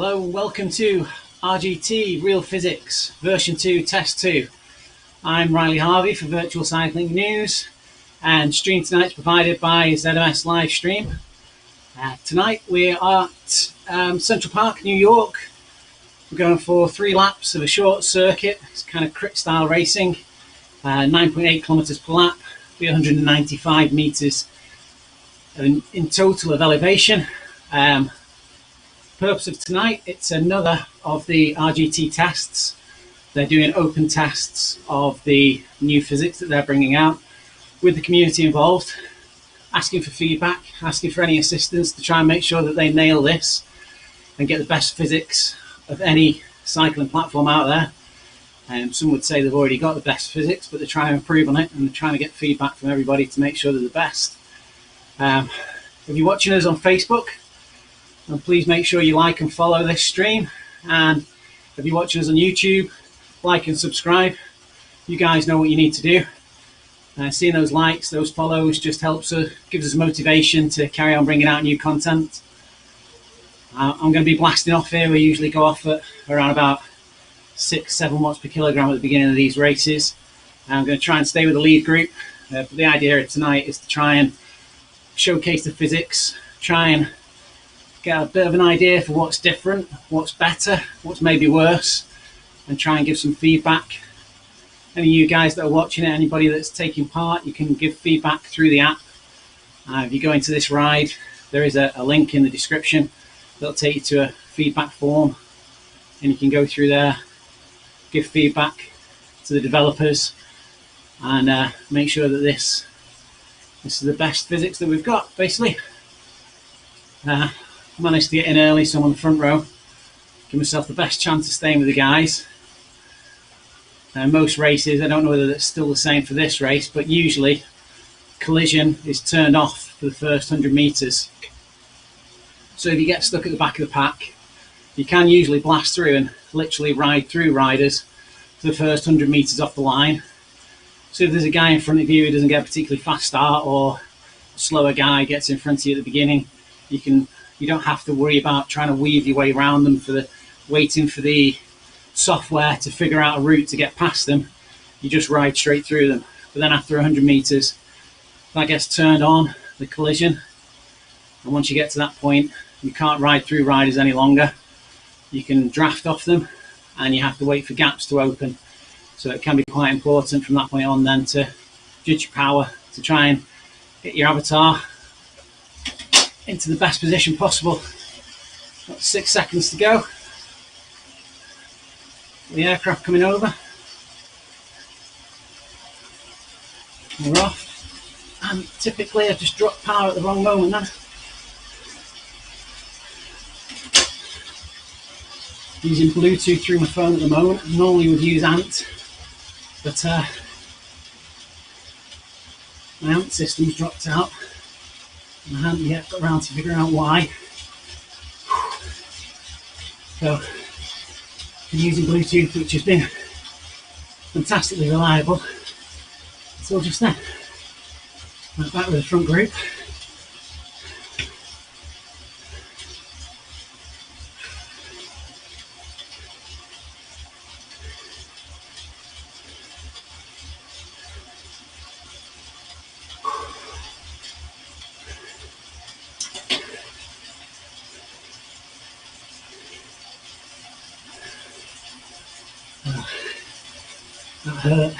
Hello and welcome to RGT Real Physics version 2 test 2. I'm Riley Harvey for Virtual Cycling News, and stream tonight's provided by ZMS live stream. Tonight we are at Central Park, New York. We're going for 3 laps of a short circuit. It's kind of crit style racing, 9.8 kilometers per lap, 395 meters in total of elevation. Purpose of tonight, it's another of the RGT tests. They're doing open tests of the new physics that they're bringing out with the community involved, asking for feedback, asking for any assistance to try and make sure that they nail this and get the best physics of any cycling platform out there. Some would say they've already got the best physics, but they're trying to improve on it and they're trying to get feedback from everybody to make sure they're the best. If you're watching us on Facebook, and please make sure you like and follow this stream. And if you're watching us on YouTube, like and subscribe. You guys know what you need to do. Seeing those likes, those follows just helps us, gives us motivation to carry on bringing out new content. I'm going to be blasting off here. We usually go off at around about 6-7 watts per kilogram at the beginning of these races. I'm going to try and stay with the lead group. But the idea of tonight is to try and showcase the physics, try and get a bit of an idea for what's different, what's better, what's maybe worse, and try and give some feedback. Any of you guys that are watching it, anybody that's taking part, you can give feedback through the app. If you go into this ride, there is a link in the description that'll take you to a feedback form, and you can go through there, give feedback to the developers, and make sure that this is the best physics that we've got, basically. Managed to get in early, so I'm on the front row. Give myself the best chance of staying with the guys. Most races, I don't know whether that's still the same for this race, but usually collision is turned off for the first 100 meters. So if you get stuck at the back of the pack, you can usually blast through and literally ride through riders for the first 100 meters off the line. So if there's a guy in front of you who doesn't get a particularly fast start, or a slower guy gets in front of you at the beginning, you don't have to worry about trying to weave your way around them, waiting for the software to figure out a route to get past them. You just ride straight through them. But then after 100 meters, that gets turned on, the collision. And once you get to that point, you can't ride through riders any longer. You can draft off them, and you have to wait for gaps to open. So it can be quite important from that point on then to judge your power, to try and get your avatar into the best position possible. Got 6 seconds to go. The aircraft coming over. We're off. And typically I just drop power at the wrong moment then. Using Bluetooth through my phone at the moment. I normally would use ANT, but my ANT system's dropped out. I haven't yet got around to figuring out why. So I'm using Bluetooth, which has been fantastically reliable until just then. Right, back with the front group. That hurt.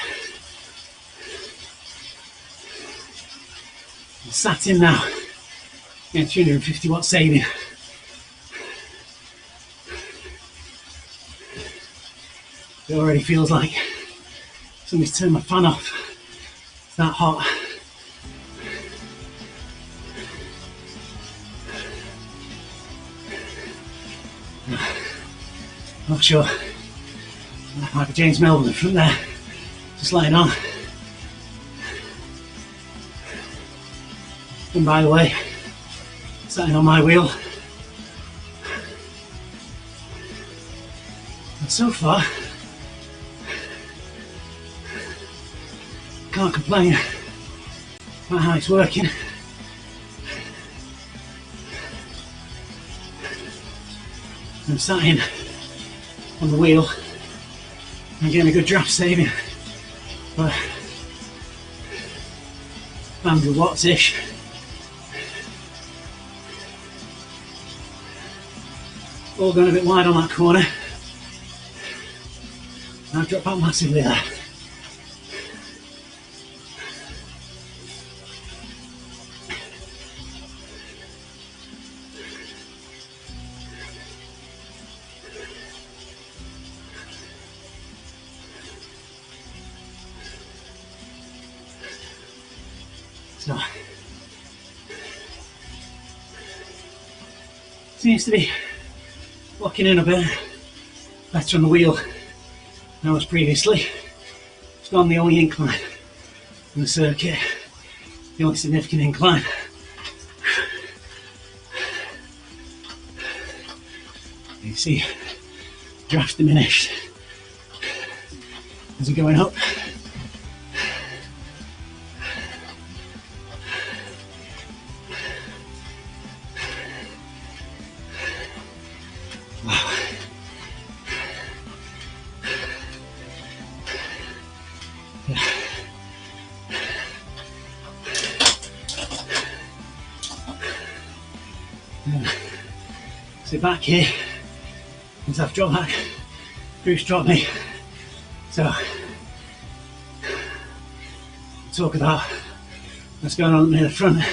I'm sat in now, getting 350 watt saving. It already feels like somebody's turned my fan off. It's that hot. Not sure. Like a James Melville from there, just lying on. And by the way, sitting on my wheel. And so far, can't complain about how it's working. I'm sat in on the wheel and getting a good draft saving, but 100 watts-ish. All going a bit wide on that corner. I've dropped out massively there. So, seems to be locking in a bit better on the wheel than I was previously. It's gone the only incline in the circuit, the only significant incline. You see, draft diminished as we're going up. Wow. Yeah. So back here, once I've dropped back, Bruce dropped me. So, talk about what's going on near the front.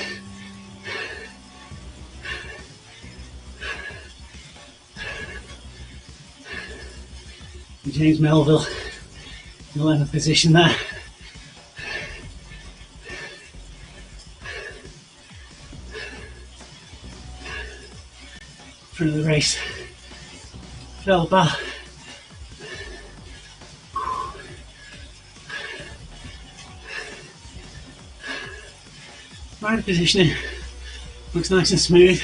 James Melville in the 11th position there. Front of the race, fell back. Rider positioning looks nice and smooth.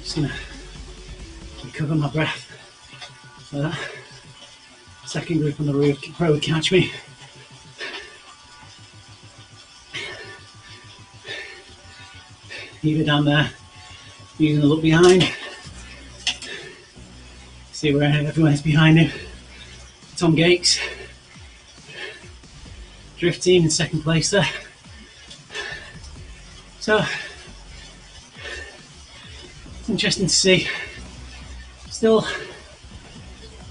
Just gonna recover my breath so that second group on the road can probably catch me. Either down there, using a look behind, see where everyone is behind him. Tom Gates, drift team in second place there. So, it's interesting to see. Still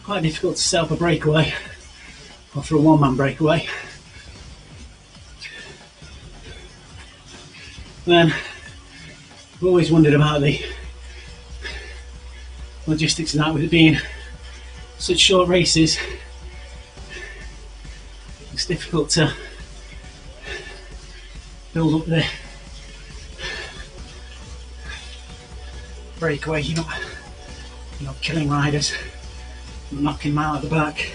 quite difficult to set up a breakaway, or for a one-man breakaway. Then, I've always wondered about the logistics of that, with it being such short races. It's difficult to build up the breakaway. You're not killing riders, you're knocking them out at the back.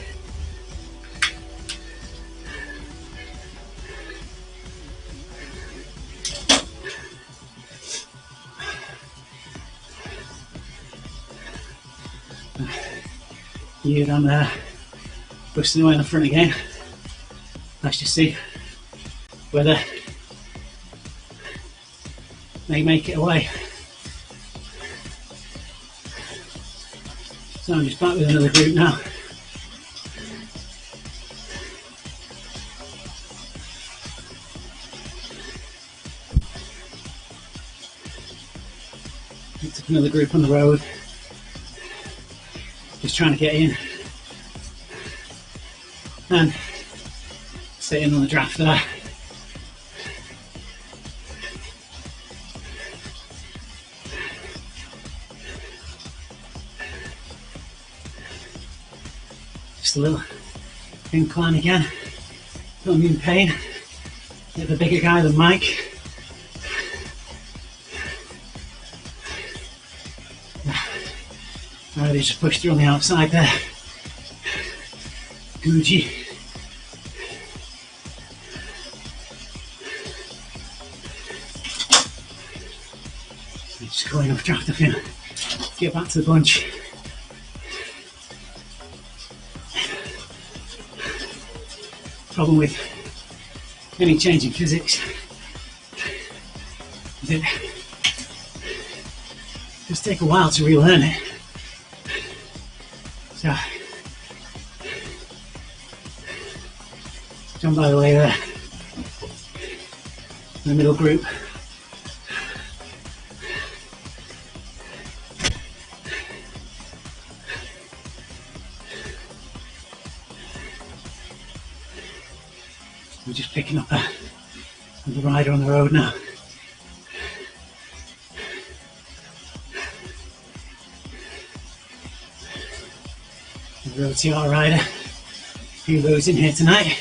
You down there, busting away in the front again. Let's just see whether they make it away. So I'm just back with another group now. Picked up another group on the road. Just trying to get in and sit in on the draft there. Just a little incline again. Don't mean pain. Bit of a bigger guy than Mike. Alright, just pushed through on the outside there. Gucci. Just got enough draft of him to get back to the bunch. Problem with any change in physics is it does take a while to relearn it. So, John, by the way, there in the middle group. We're just picking up the rider on the road now. The road TR rider, a few of those in here tonight.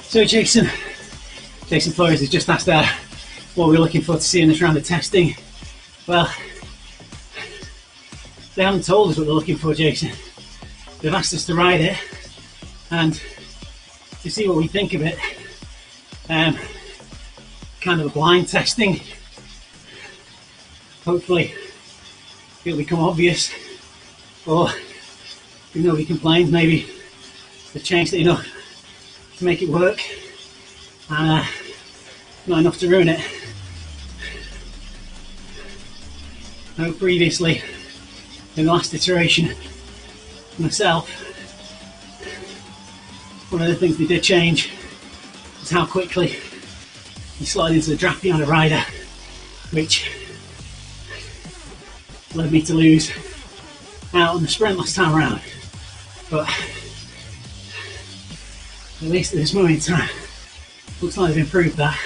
So Jason Flores has just asked what we're looking for to see in this round of testing. Well, they haven't told us what they're looking for, Jason. They've asked us to ride it and to see what we think of it. Kind of a blind testing. Hopefully it'll become obvious, or if nobody complains, maybe they've changed it enough to make it work, and not enough to ruin it. I know previously, in the last iteration, myself, one of the things they did change was how quickly you slide into the draft behind a rider, which led me to lose out on the sprint last time around. But at least at this moment in time, looks like they've improved that.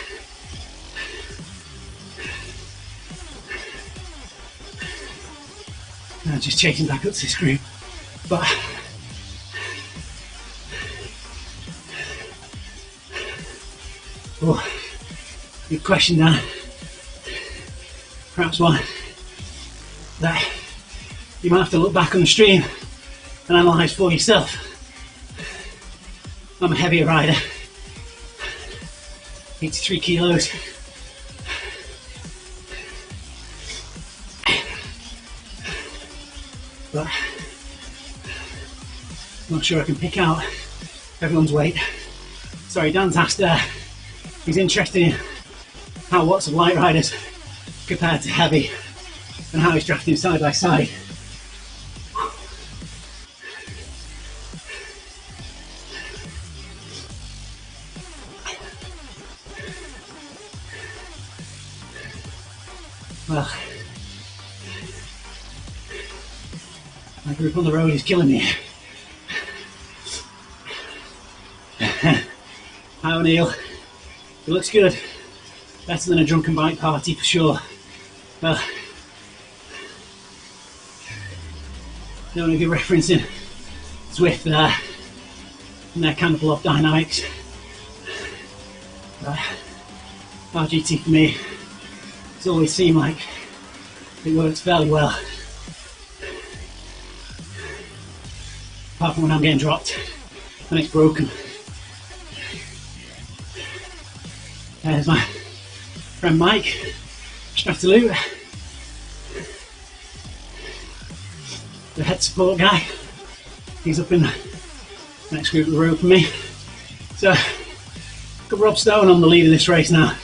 Now just chasing back up to this group, but oh, good question, Dan. Perhaps one that you might have to look back on the stream and analyse for yourself. I'm a heavier rider, 83 kilos. But I'm not sure I can pick out everyone's weight. Sorry, Dan's asked, he's interested in how watts of light riders compared to heavy and how he's drafting side by side. Well, my group on the road is killing me. Hi O'Neill, it looks good. Better than a drunken bike party for sure. Well, don't want to be referencing Zwift there and their cannibal of dynamics. RGT for me, it's always seemed like it works fairly well. Apart from when I'm getting dropped and it's broken. There's my friend Mike, Stratolute, the head support guy. He's up in the next group of the road for me. So, got Rob Stone on the lead of this race now.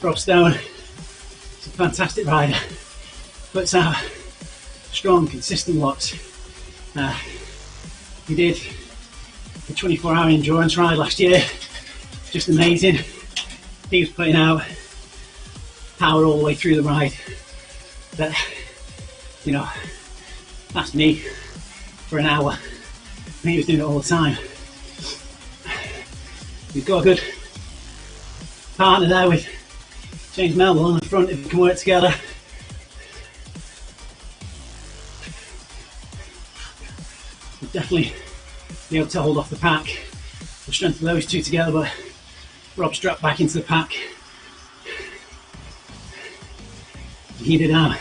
Rob Stone is a fantastic rider, puts out strong, consistent watts. He did the 24-hour endurance ride last year, just amazing. He was putting out power all the way through the ride. That, you know, that's me for an hour, and he was doing it all the time. We've got a good partner there with James Melville on the front if we can work together. definitely be able to hold off the pack. The strength of those two together, but Rob strapped back into the pack. Heated down.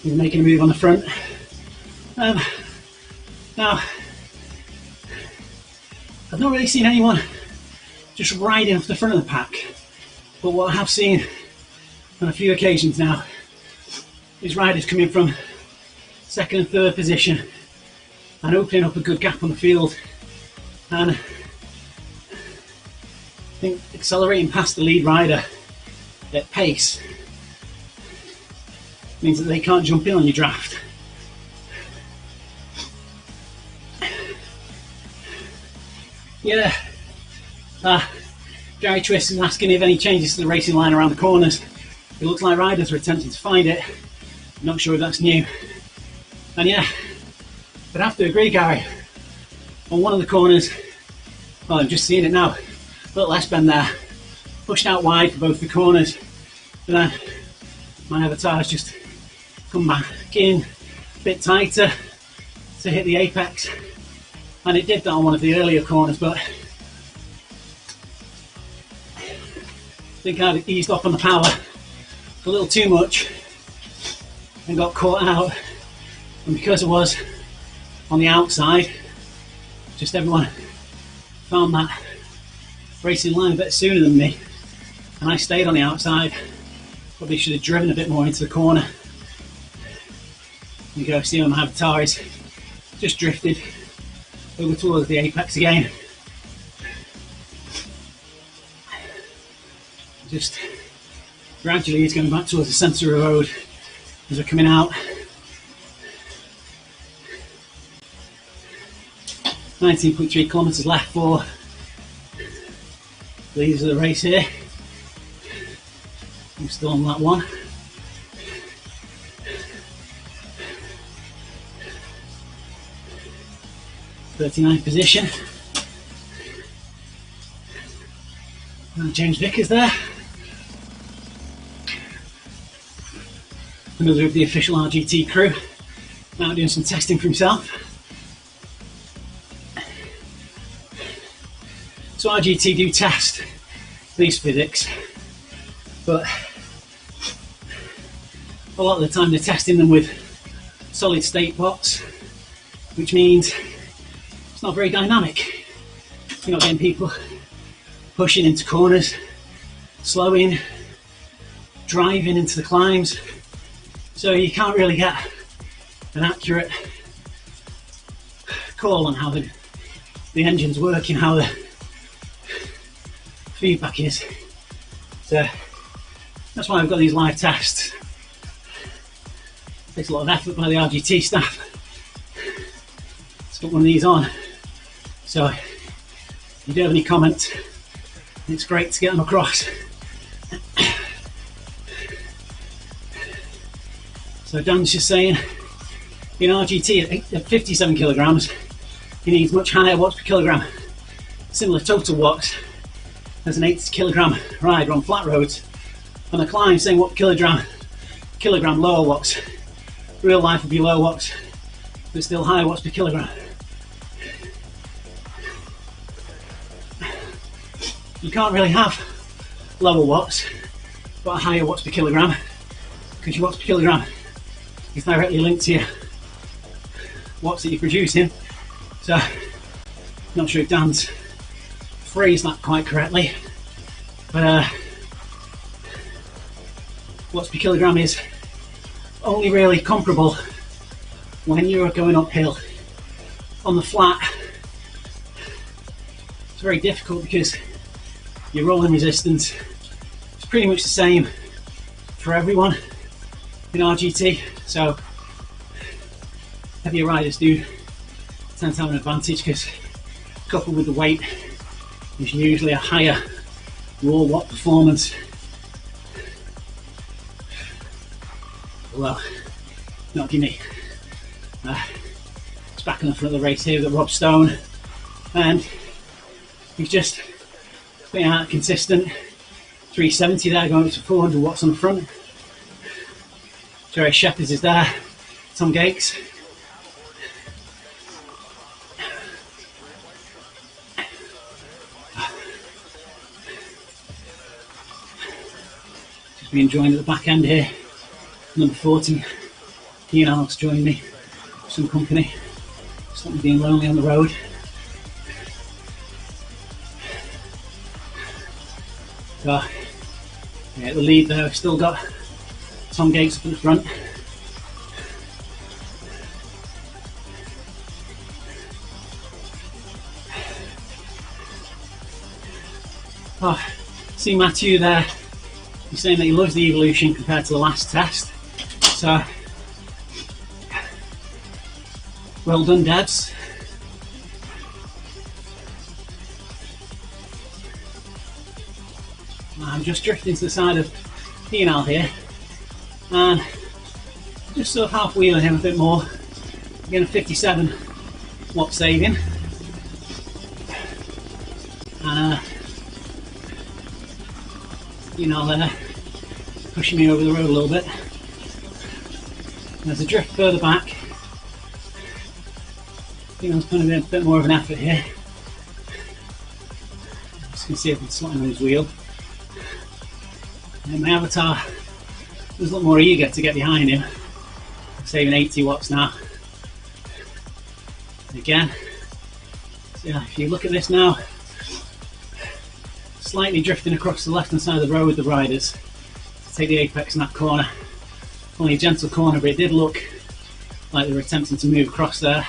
He's making a move on the front. Now, I've not really seen anyone just riding off the front of the pack, but what I have seen on a few occasions now is riders coming from second and third position and opening up a good gap on the field, and I think accelerating past the lead rider at pace means that they can't jump in on your draft. Yeah, Gary Twist is asking if any changes to the racing line around the corners. It looks like riders are attempting to find it. I'm not sure if that's new. And yeah, but I have to agree, Gary, on one of the corners, well, I'm just seeing it now, a little S-bend there, pushed out wide for both the corners, but then my avatar's just come back in a bit tighter to hit the apex, and it did that on one of the earlier corners, but I think I'd eased off on the power a little too much and got caught out, and because I was on the outside, just everyone found that racing line a bit sooner than me, and I stayed on the outside. Probably should have driven a bit more into the corner. You go see where my avatar is, just drifted over towards the apex again. Just gradually it's going back towards the centre of the road as we're coming out. 19.3 kilometres left for the leaders of the race here. I'm still on that one. '39th position. And James Vickers there. Another of the official RGT crew. Now doing some testing for himself. So RGT do test these physics, but a lot of the time they're testing them with solid state bots, which means it's not very dynamic. You're not getting people pushing into corners, slowing, driving into the climbs, so you can't really get an accurate call on how the engine's working, how the feedback is. So that's why I've got these live tests. It takes a lot of effort by the RGT staff to put one of these on. So if you do have any comments, it's great to get them across. So Dan's just saying, in RGT at 57 kilograms, he needs much higher watts per kilogram, similar total watts as an 80 kilogram rider on flat roads. On a climb, saying what kilogram lower watts. Real life would be low watts, but still higher watts per kilogram. You can't really have lower watts but higher watts per kilogram, because your watts per kilogram is directly linked to your watts that you're producing. So, not sure if Dan's phrased that quite correctly, but watts per kilogram is only really comparable when you're going uphill. On the flat, it's very difficult because your rolling resistance is pretty much the same for everyone in RGT, so heavier riders do tend to have an advantage, because coupled with the weight is usually a higher raw watt performance. Well, not give me. It's back in the front of the race here with Rob Stone, and he's just putting out a consistent 370 there, going up to 400 watts on the front. Jerry Shepherds is there, Tom Gates. being joined at the back end here. Number 14, he and Alex joined me. Some company. Stop me being lonely on the road. So, yeah, the lead there, I've still got Tom Gates up in the front. Oh, see Matthew there, he's saying that he loves the evolution compared to the last test. So, well done, Debs. I'm just drifting to the side of Penal here, and just sort of half wheeling him a bit more. Again, a 57 watt saving. And there, pushing me over the road a little bit. There's a drift further back. Penal's putting a bit more of an effort here. Just can see if I can slide on his wheel. And my avatar was a lot more eager to get behind him. I'm saving 80 watts now. Again, so yeah, if you look at this now, slightly drifting across the left hand side of the road with the riders to take the apex in that corner. Only a gentle corner, but it did look like they were attempting to move across there.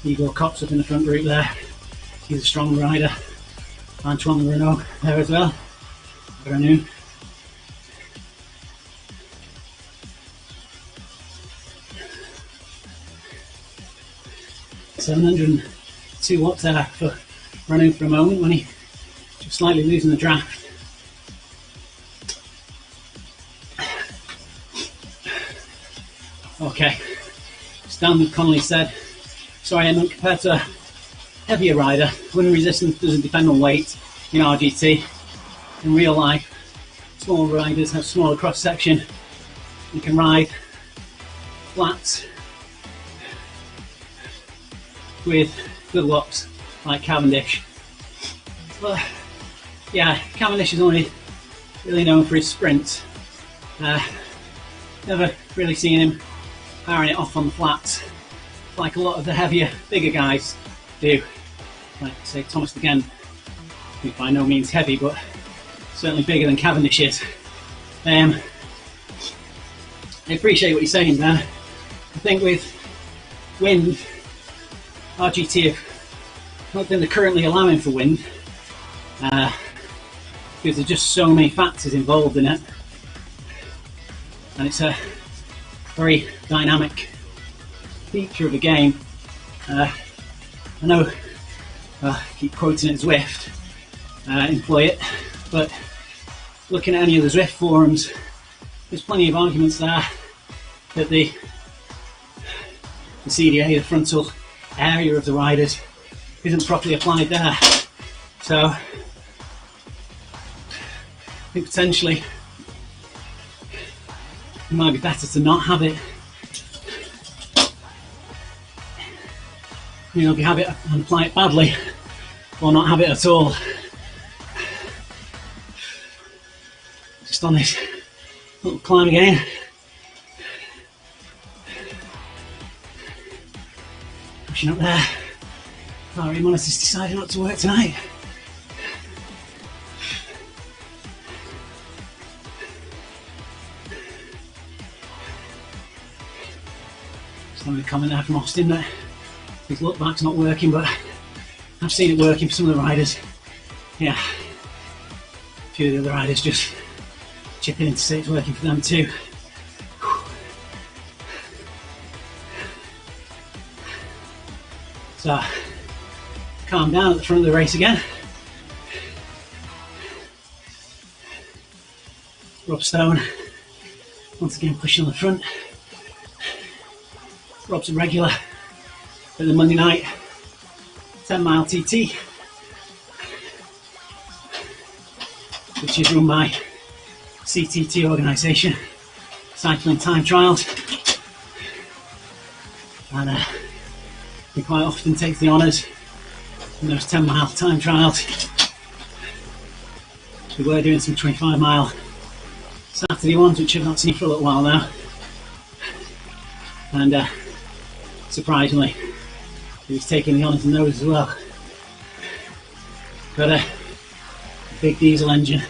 Igor Kopp's up in the front group there. He's a strong rider. Antoine Renault there as well. Renault. $702 watts there for Renault for a moment when he just slightly losing the draft. Okay, Stan Connolly said, sorry, Edmund, compared to a heavier rider, wind resistance doesn't depend on weight in RGT. In real life, smaller riders have smaller cross section. You can ride flats with good locks like Cavendish. But yeah, Cavendish is only really known for his sprints. Never really seen him powering it off on the flats like a lot of the heavier, bigger guys do. Like say Thomas De Gendt, who's by no means heavy, but certainly bigger than Cavendish is. I appreciate what you're saying there. I think with wind, RGT have not been currently allowing for wind because there's just so many factors involved in it, and it's a very dynamic feature of the game. I know I keep quoting it Zwift, employ it, but looking at any of the Zwift forums, there's plenty of arguments there that the CDA, the frontal area of the riders, isn't properly applied there. So I think potentially it might be better to not have it. You know, if you have it and apply it badly, or not have it at all. Just on this little climb again. Pushing up there. Battery monitor's decided not to work tonight. Somebody comment there from Austin that his look back's not working, but I've seen it working for some of the riders. Yeah, a few of the other riders just chipping in to say it's working for them too. So, calm down at the front of the race again. Rob Stone, once again pushing on the front. Rob's a regular at the Monday night 10 mile TT, which is run by CTT organisation, Cycling Time Trials, and he quite often takes the honours in those 10 mile time trials. We were doing some 25-mile Saturday ones, which I've not seen for a little while now, and surprisingly he was taking me on his nose as well. Got a big diesel engine.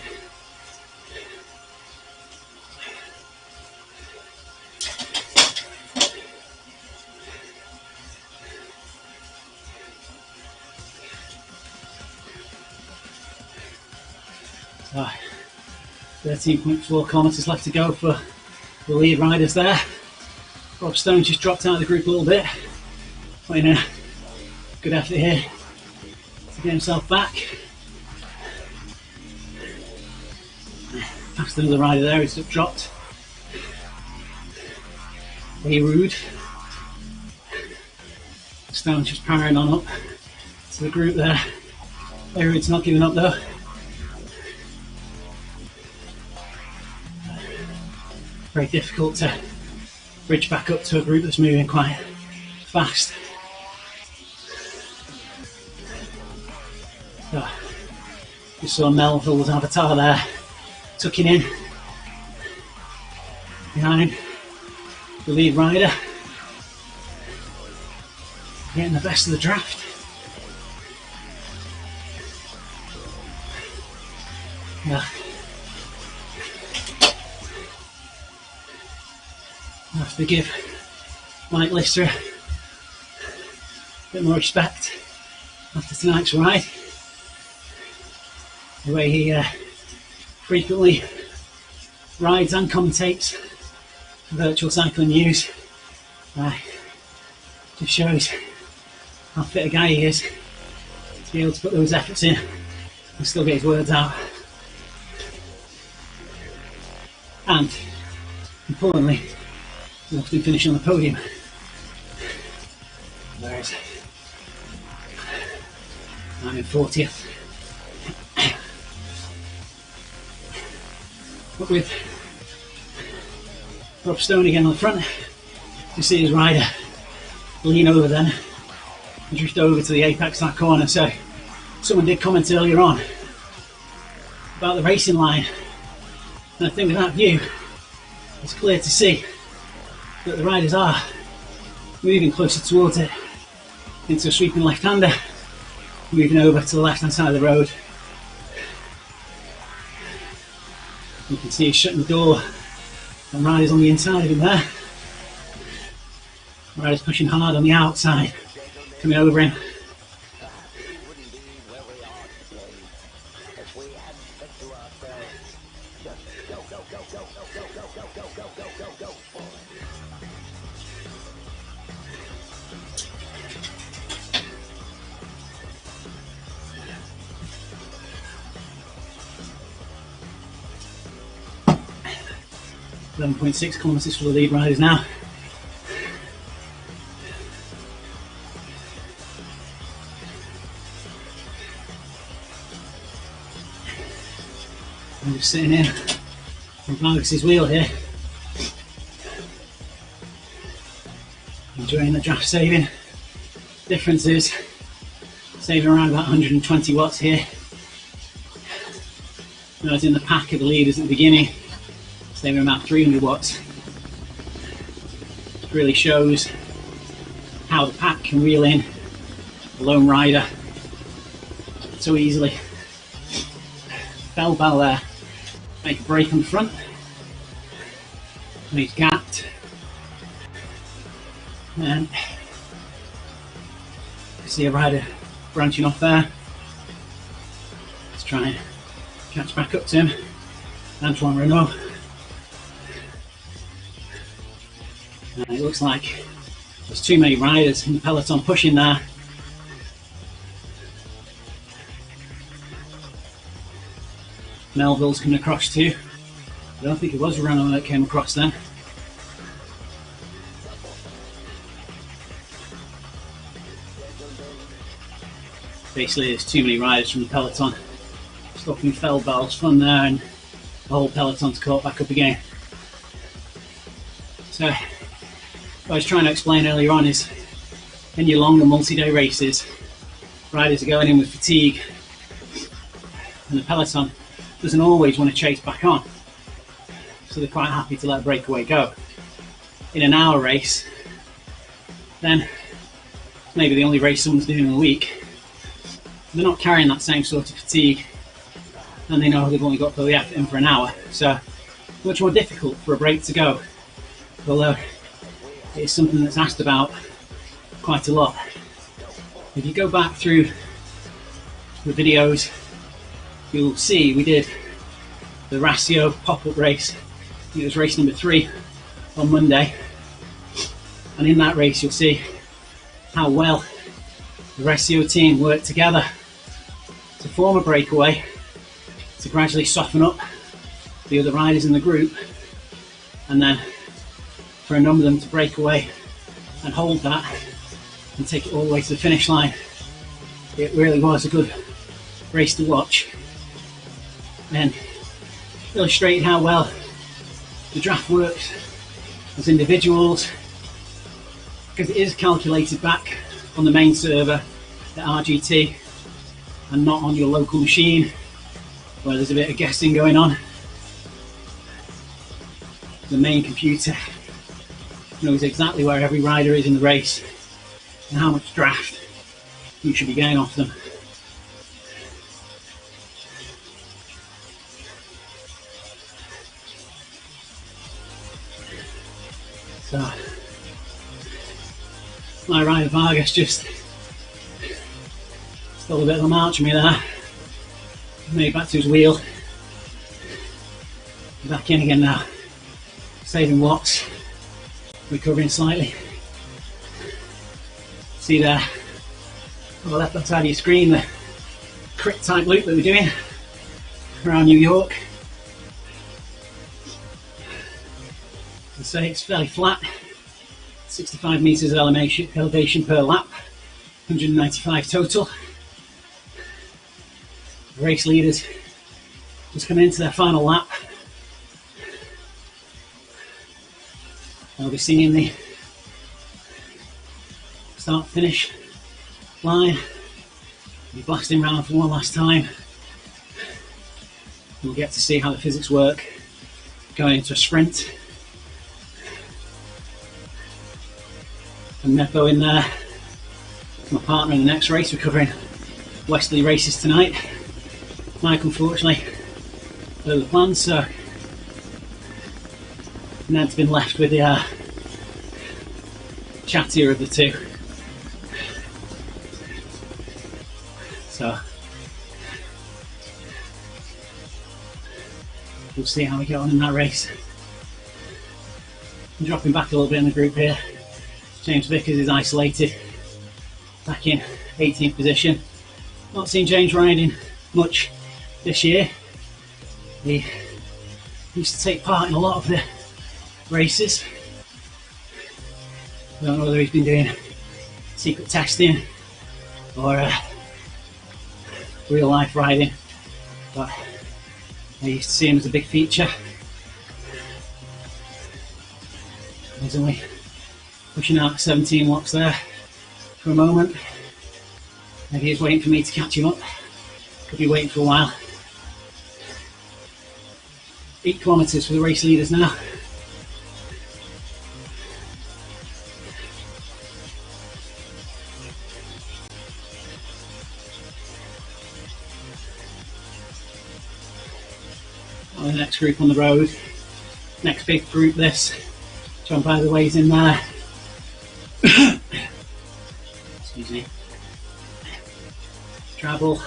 So 13.4 kilometres left to go for the lead riders there. Rob Stone just dropped out of the group a little bit, putting a good effort here to get himself back. Past another rider there who's dropped. Way rude. Stone's just powering on up to the group there. Way rude's not giving up though. Very difficult to bridge back up to a group that's moving quite fast. So, just saw Melville's avatar there, tucking in behind the lead rider, getting the best of the draft. Yeah. I have to give Mike Lister a bit more respect after tonight's ride. The way he frequently rides and commentates virtual cycling news just shows how fit a guy he is to be able to put those efforts in and still get his words out. And importantly, he often finish on the podium. Whereas I'm in 40th. But with Rob Stone again on the front, you see his rider lean over then and drift over to the apex of that corner. So someone did comment earlier on about the racing line, and I think with that view it's clear to see that the riders are moving closer towards it into a sweeping left-hander, moving over to the left-hand side of the road. You can see he's shutting the door and riders on the inside of him there. Riders pushing hard on the outside, coming over him. 11.6 kilometres for the lead riders now. I'm just sitting in on Marcus's wheel here, enjoying the draft saving. Difference is saving around about 120 watts here. When I was in the pack of the leaders at the beginning, saving about 300 watts. It really shows how the pack can reel in a lone rider so easily. Bell there, make a break on the front, and he's gapped, and you see a rider branching off there. Let's try and catch back up to him. Antoine Renault. And it looks like there's too many riders in the peloton pushing there. Melville's coming across too. I don't think it was Renault that came across then. Basically there's too many riders from the peloton stopping Feldbell's fun there, and the whole peloton's caught back up again. So what I was trying to explain earlier on is in your longer multi-day races, riders are going in with fatigue, and the peloton doesn't always want to chase back on, so they're quite happy to let breakaway go. In an hour race, then maybe the only race someone's doing in a week, they're not carrying that same sort of fatigue, and they know they've only got to put the effort in for an hour, so much more difficult for a break to go, although it's something that's asked about quite a lot. If you go back through the videos, you'll see we did the Ratio pop-up race. It was race number 3 on Monday, and in that race you'll see how well the Ratio team worked together to form a breakaway, to gradually soften up the other riders in the group, and then for a number of them to break away and hold that and take it all the way to the finish line. It really was a good race to watch, and illustrated how well the draft works as individuals, because it is calculated back on the main server at RGT and not on your local machine where there's a bit of guessing going on. The main computer knows exactly where every rider is in the race and how much draft you should be getting off them. So my rider Vargas just stole a bit of a march from me there. Made back to his wheel. Back in again now. Saving watts. Recovering slightly. See there on the left hand side of your screen the crit type loop that we're doing around New York. As I say, it's fairly flat. 65 metres of elevation per lap. 195 total. The race leaders just coming into their final lap. They'll be singing the start finish line. We'll be blasting round for one last time. We'll get to see how the physics work going into a sprint. And Nepo in there, my partner in the next race. We're covering Westerly races tonight. Mike unfortunately blew the plans, so Ned's been left with the chattier of the two. So we'll see how we get on in that race. I'm dropping back a little bit in the group here. James Vickers is isolated, back in 18th position. Not seen James riding much this year. He used to take part in a lot of the races. I don't know whether he's been doing secret testing or real life riding, but I used to see him as a big feature. He's only pushing out 17 watts there for a moment. Maybe he's waiting for me to catch him up. Could be waiting for a while. 8 kilometres for the race leaders now. The next group on the road. Next big group this. John, by the way, is in there. Excuse me. Travel.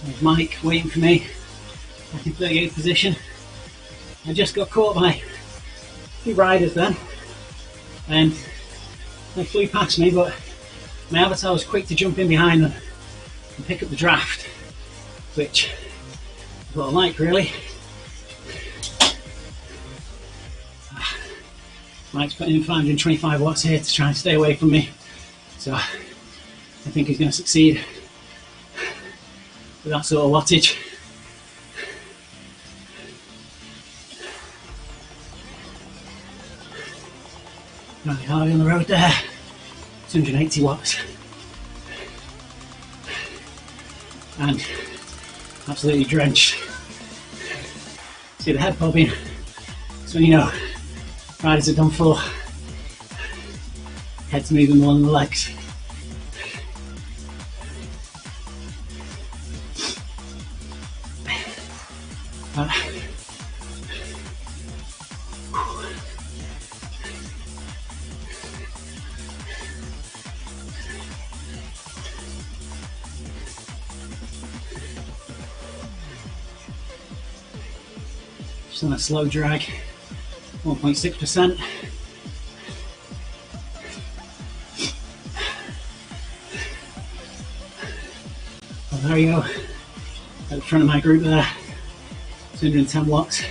There's Mike waiting for me, back in 38th position. I just got caught by a few riders then, and they flew past me, but my avatar was quick to jump in behind them and pick up the draft, which is what I like really. Mike's putting in 525 watts here to try and stay away from me, so I think he's going to succeed with that sort of wattage. Fairly hard on the road there. 280 watts. And absolutely drenched. See the head bobbing. So when you know riders are done for. Head's moving more than the legs. Just on a slow drag, 1.6%. Well, there you go, at the front of my group there, 210 watts.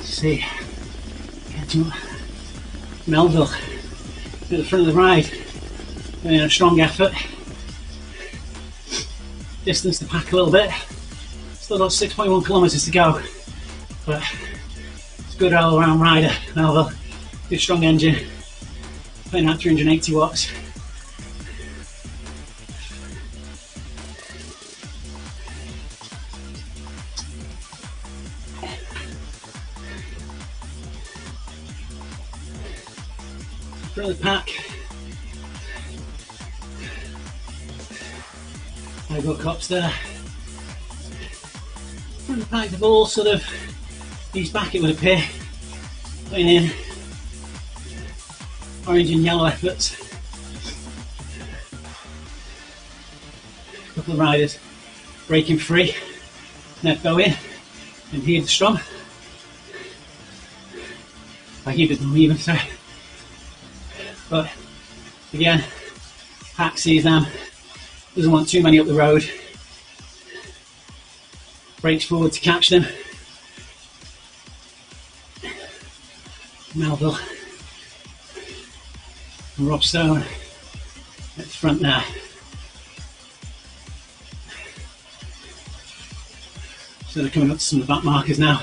See, catching up. Melville at the front of the ride, doing a strong effort. Distance to pack a little bit. Still got 6.1 kilometres to go, but it's a good all-round rider. Melville, good strong engine, putting out 380 watts. Front of the pack. There go cops there. Front of the pack, they've all sort of eased back, it would appear, putting in orange and yellow efforts. A couple of riders breaking free, net going, and he the strum. He did them even, so. But again, pack sees them, doesn't want too many up the road, breaks forward to catch them. Melville and Rob Stone at the front there. So they're coming up to some of the back markers now.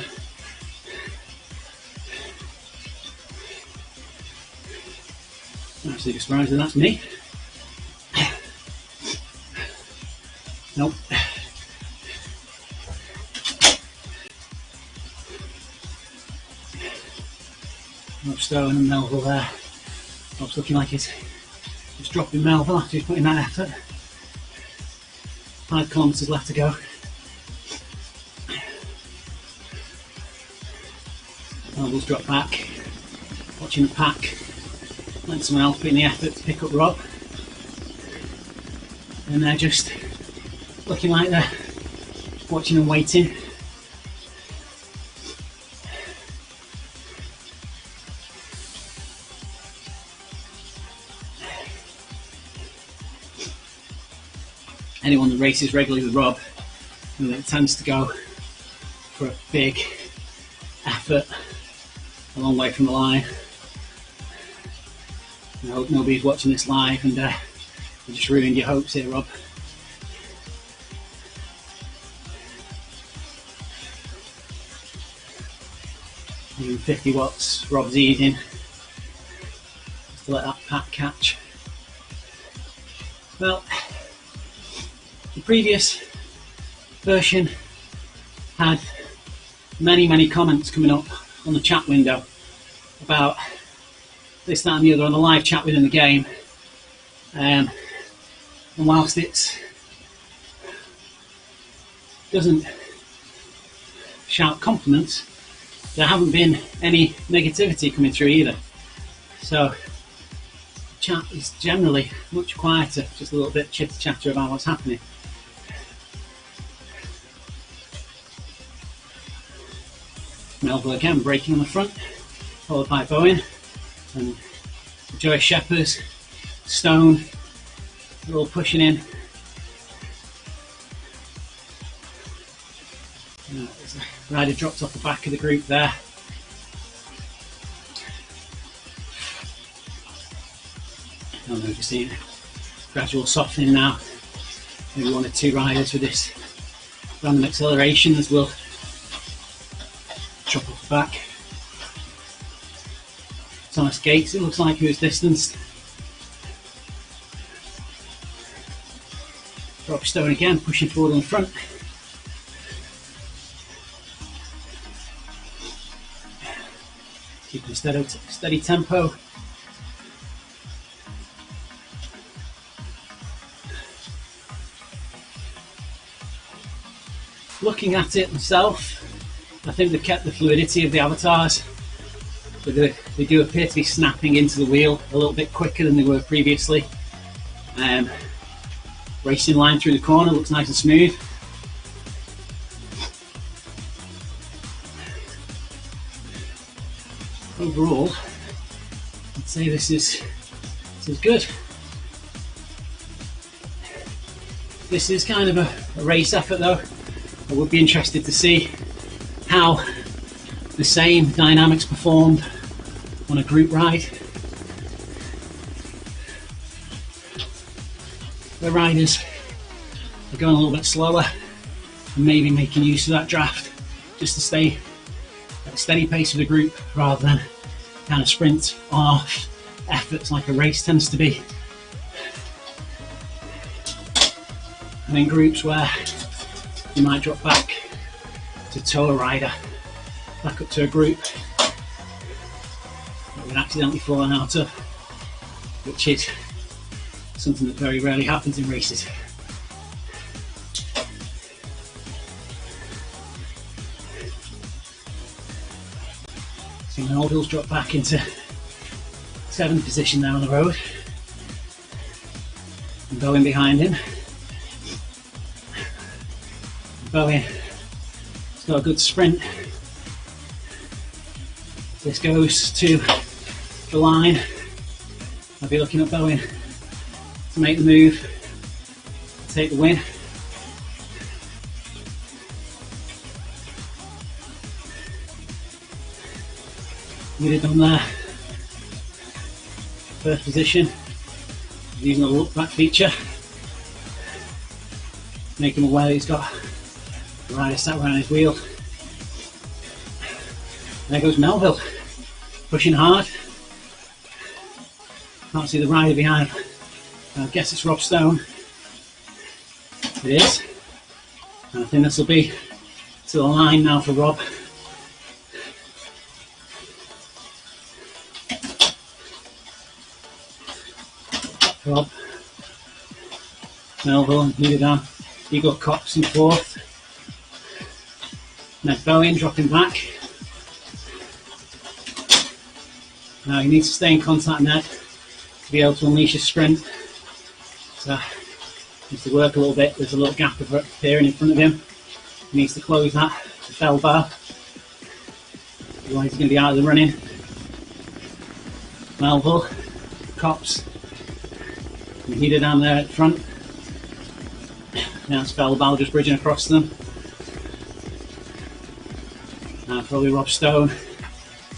Absolutely surprised that that's me. Nope. Rob Stone and Melville there. Rob's looking like he's dropping Melville after he's putting that effort. 5 kilometres left to go. Melville's dropped back, watching the pack. Let someone else put in the effort to pick up Rob, and they're just looking like they're watching and waiting. Anyone that races regularly with Rob, that tends to go for a big effort a long way from the line. I hope nobody's watching this live and you just ruined your hopes here, Rob. Even 50 watts, Rob's easing. Just to let that pack catch. Well, the previous version had many comments coming up on the chat window about this, that and the other on the live chat within the game, and whilst it doesn't shout compliments, there haven't been any negativity coming through either. So the chat is generally much quieter, just a little bit chitter chatter about what's happening. Melville again braking on the front, followed by Bowen and Joey Shepherd's, Stone, they're all pushing in. There's a rider dropped off the back of the group there. I don't know if you've seen it. Gradual softening now. Maybe 1 or 2 riders with this random acceleration as we'll chop off the back. Thomas Gates, it looks like he was distanced. Rob Stone again, pushing forward on the front. Keeping a steady tempo. Looking at it myself, I think they've kept the fluidity of the avatars, but they do appear to be snapping into the wheel a little bit quicker than they were previously. Racing line through the corner looks nice and smooth. Overall, I'd say this is good. This is kind of a race effort though. I would be interested to see how the same dynamics performed on a group ride, where riders are going a little bit slower and maybe making use of that draft just to stay at a steady pace with the group rather than kind of sprint off efforts like a race tends to be. And in groups where you might drop back to tow a rider back up to a group that we've accidentally fallen out of, which is something that very rarely happens in races. So Melville's dropped back into 7th position now on the road, and Bowen behind him. Bowen has got a good sprint. This goes to the line. I'll be looking at Bowen to make the move, take the win. We'd have done there. First position, using the look back feature, make him aware that he's got the rider sat around his wheel. There goes Melville, pushing hard. Can't see the rider behind him. I guess it's Rob Stone. It is. And I think this will be to the line now for Rob. Rob, Melville and Newdown, Eagle Cox in 4th. Ned Bowen dropping back. Now he needs to stay in contact, Ned, to be able to unleash his sprint. So needs to work a little bit. There's a little gap appearing in front of him. He needs to close that to fell bar. Otherwise he's going to be out of the running. Melville, Cops, and Heater down there at the front. Now it's Fellbal just bridging across them. Now probably Rob Stone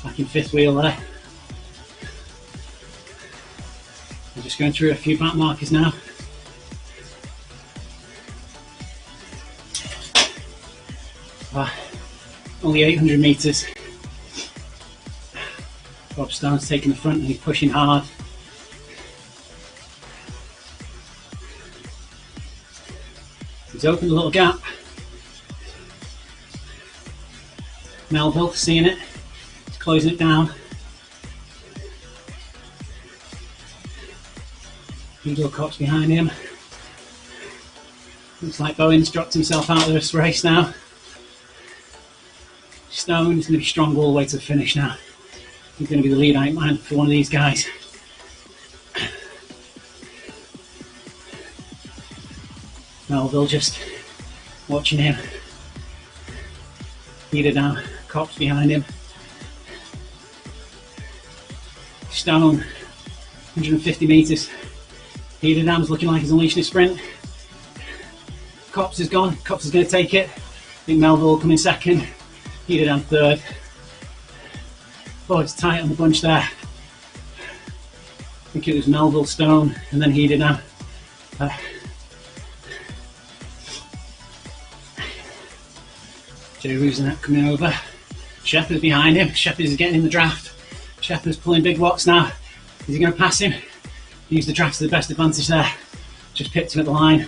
back in 5th wheel there. We're just going through a few back markers now. Only 800 metres. Rob Stone's taking the front and he's pushing hard. He's opened a little gap. Melville seeing it, he's closing it down. Eagle Cox behind him. Looks like Bowen's dropped himself out of this race now. Stone is going to be strong all the way to the finish now. He's going to be the lead out man for one of these guys. Melville just watching him. Leader down, Cops behind him. Stone, 150 metres. Leader down's looking like he's unleashing a sprint. Cops is gone, Cops is going to take it. I think Melville will come in 2nd. Heater down 3rd. Oh, it's tight on the bunch there. I think it was Melville, Stone, and then Heater down. Joe Rusenet coming over. Shepherd's behind him. Shepherd is getting in the draft. Shepherd's pulling big watts now. Is he going to pass him? Use the draft to the best advantage there. Just pipped him at the line.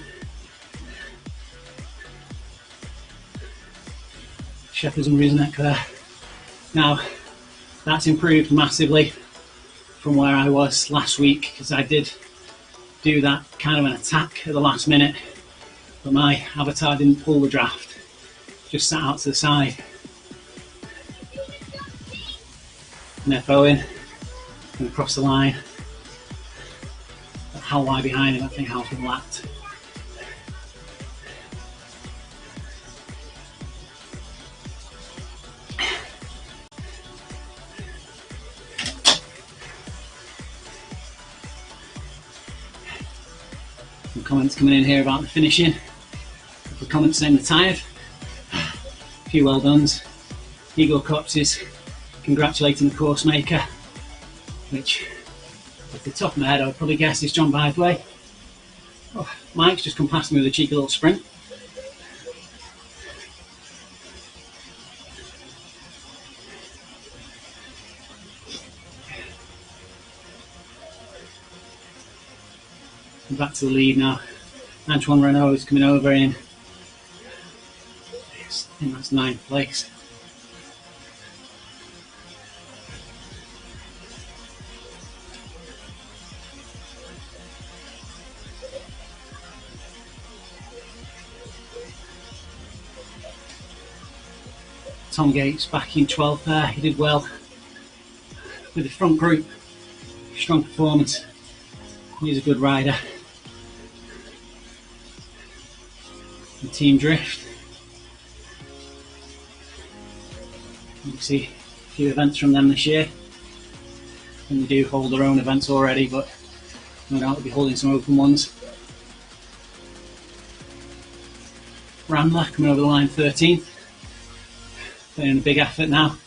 Shepherd's and Rusenet there. Now, that's improved massively from where I was last week, because I did do that kind of an attack at the last minute, but my avatar didn't pull the draft, just sat out to the side. Net Bowen, and across the line. But how wide behind him, I think Hal's been lapped. Some comments coming in here about the finishing. A couple of comments saying they're tired. A few well dones. Eagle Cops is congratulating the course maker, which off the top of my head I would probably guess is John Bythway. Oh, Mike's just come past me with a cheeky little sprint. I'm back to the lead now. Antoine Renault is coming over in, I think that's 9th place. Tom Gates back in 12th there, he did well with the front group, strong performance, he's a good rider. And Team Drift, you can see a few events from them this year, and they do hold their own events already, but no doubt they'll be holding some open ones. Ramler coming over the line 13th. Putting in a big effort now.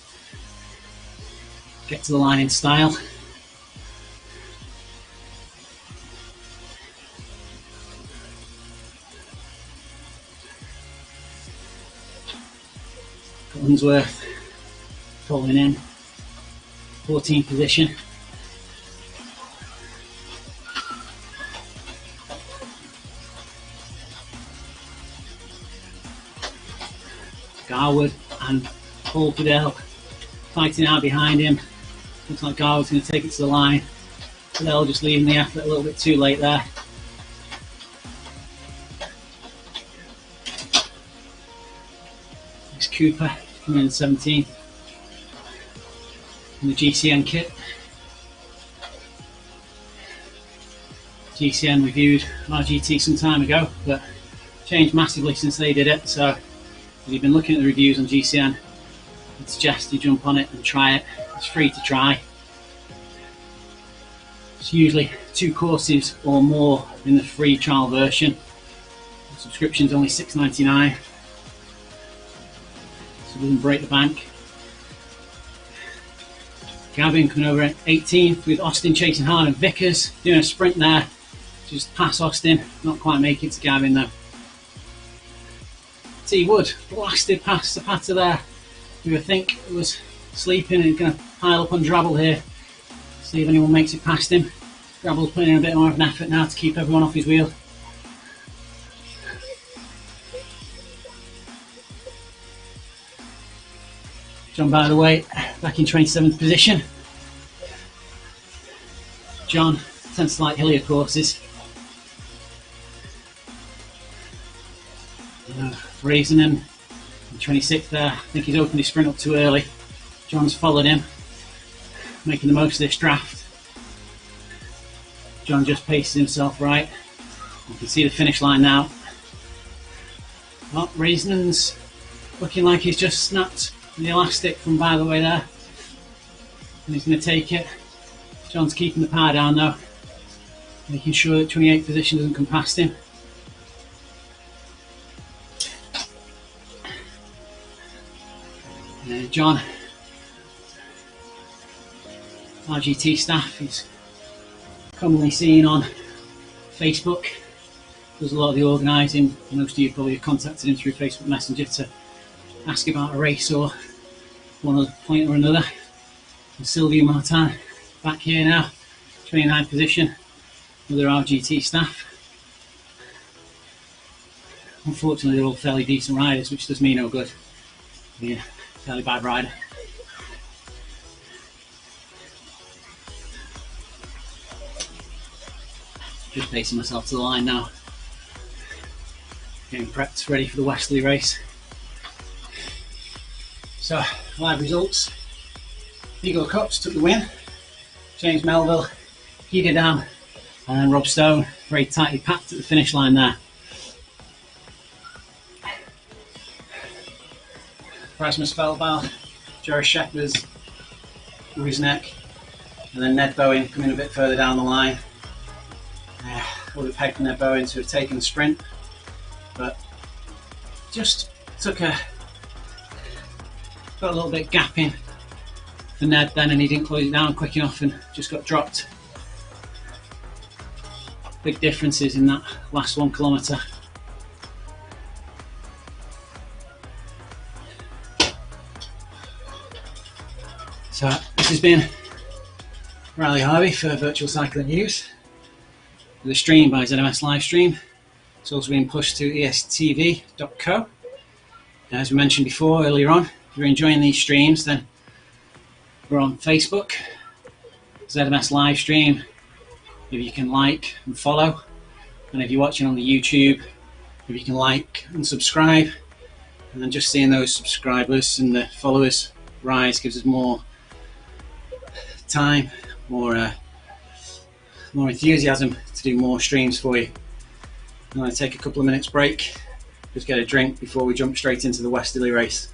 Get to the line in style. Unsworth falling in. 14th position. Garwood and Paul Fidel fighting out behind him. Looks like Garwood's going to take it to the line. Fidel just leaving the effort a little bit too late there. It's Cooper coming in 17th in the GCN kit. GCN reviewed RGT some time ago, but changed massively since they did it, so if you've been looking at the reviews on GCN, I'd suggest you jump on it and try it. It's free to try. It's usually 2 courses or more in the free trial version. The subscription's only $6.99, so it doesn't break the bank. Gavin coming over at 18th with Austin chasing hard, and Vickers doing a sprint there. Just pass Austin, not quite make it to Gavin though. T Wood blasted past the patter there. You would think it was sleeping and going to pile up on Drabble here. See if anyone makes it past him. Drabble's putting in a bit more of an effort now to keep everyone off his wheel. John, by the way, back in 27th position. John tends to like hillier courses. Raising him in 26th there. I think he's opened his sprint up too early. John's followed him, making the most of this draft. John just paces himself right. You can see the finish line now. Well, Raisin's looking like he's just snapped the elastic from by the way there. And he's going to take it. John's keeping the power down though, making sure that 28th position doesn't come past him. John, RGT staff, is commonly seen on Facebook does a lot of the organising. Most of you probably have contacted him through Facebook Messenger to ask about a race or one other point or another. And Sylvia Martin back here now, 29th position with their RGT staff. Unfortunately, they're all fairly decent riders, which does me no good. Yeah, fairly bad rider. Just pacing myself to the line now. Getting prepped, ready for the Westerly race. So, live results. Eagle Cups took the win. James Melville, Heated Dam, and Rob Stone very tightly packed at the finish line there. Rasmus Feldbaugh, Jerry Shepherd's, Rusnek, and then Ned Bowen coming a bit further down the line. Would have pegged Ned Bowen to have taken the sprint, but just got a little bit gapping for Ned then, and he didn't close it down quick enough and just got dropped. Big differences in that last 1 kilometre. So this has been Riley Harvey for Virtual Cycling News, with a stream by ZMS Livestream. It's also being pushed to estv.co. As we mentioned before earlier on, if you're enjoying these streams, then we're on Facebook, ZMS Livestream. If you can like and follow, and if you're watching on the YouTube, if you can like and subscribe, and then just seeing those subscribers and the followers rise gives us more time, more enthusiasm to do more streams for you. I'm going to take a couple of minutes break, just get a drink before we jump straight into the Westerly race.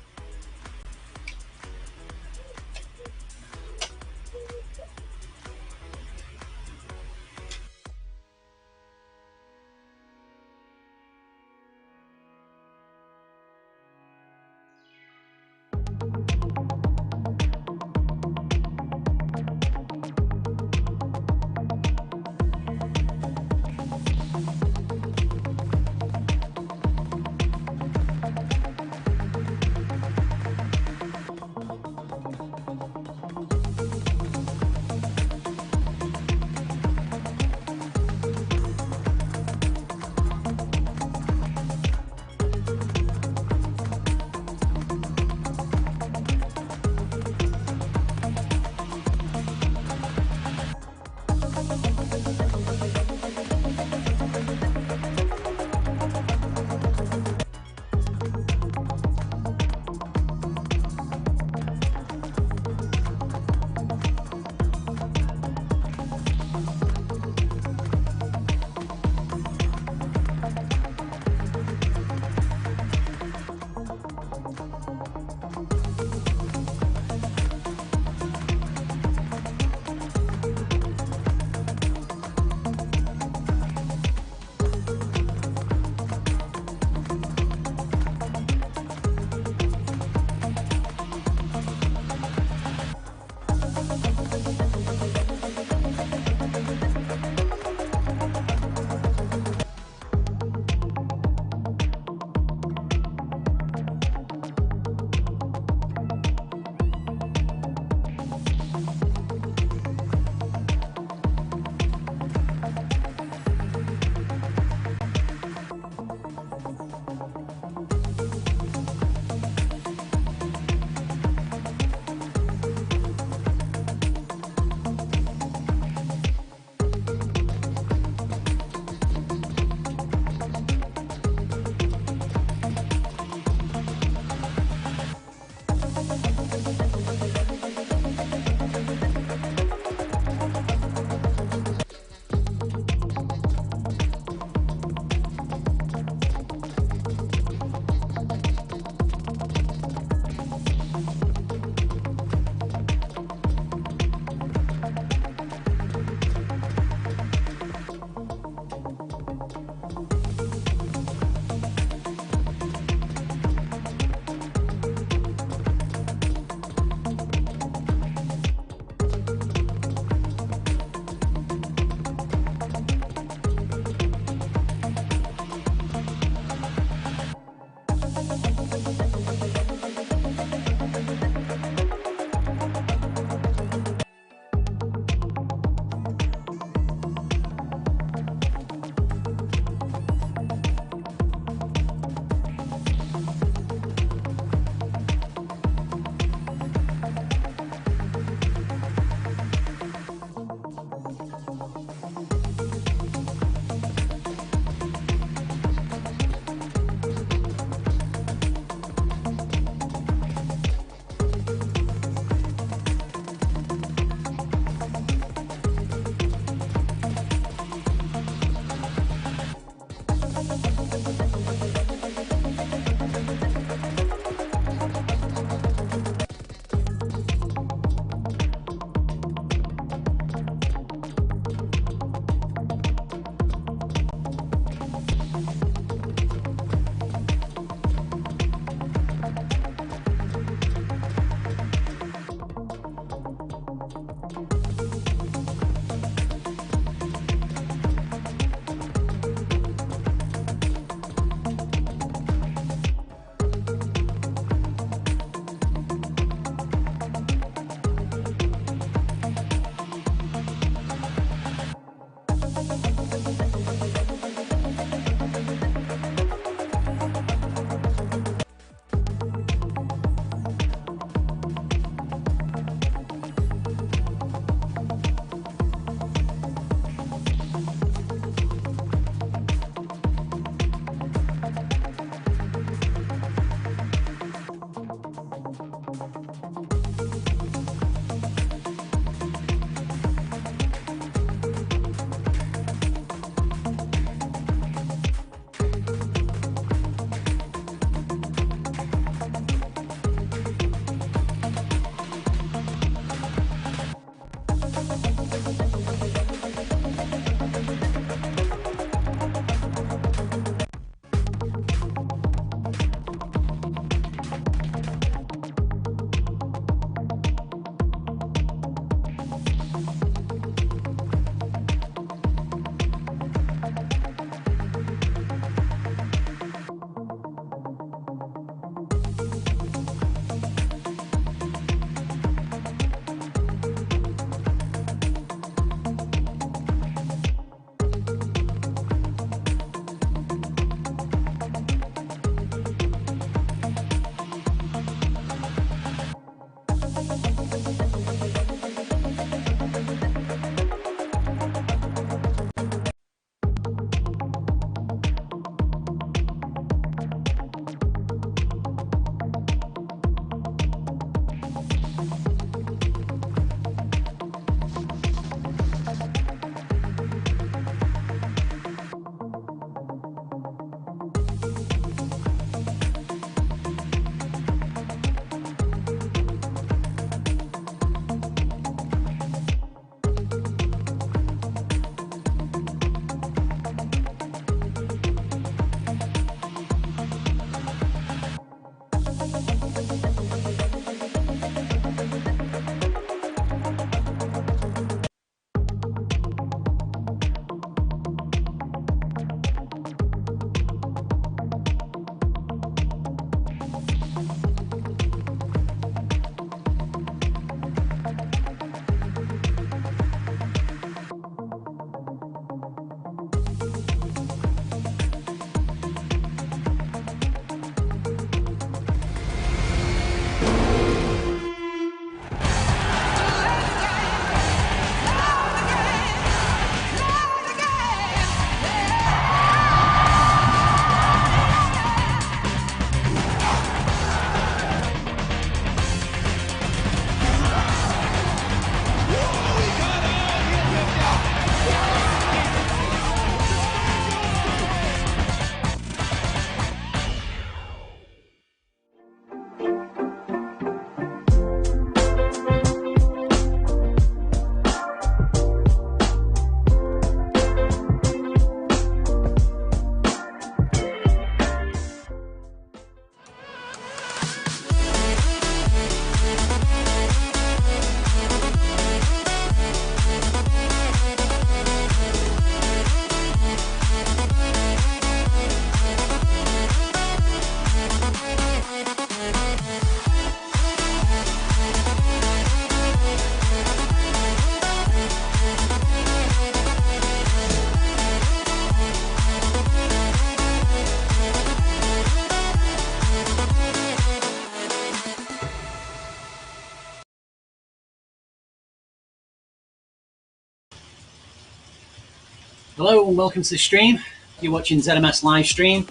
Hello and welcome to the stream. You're watching ZMS live stream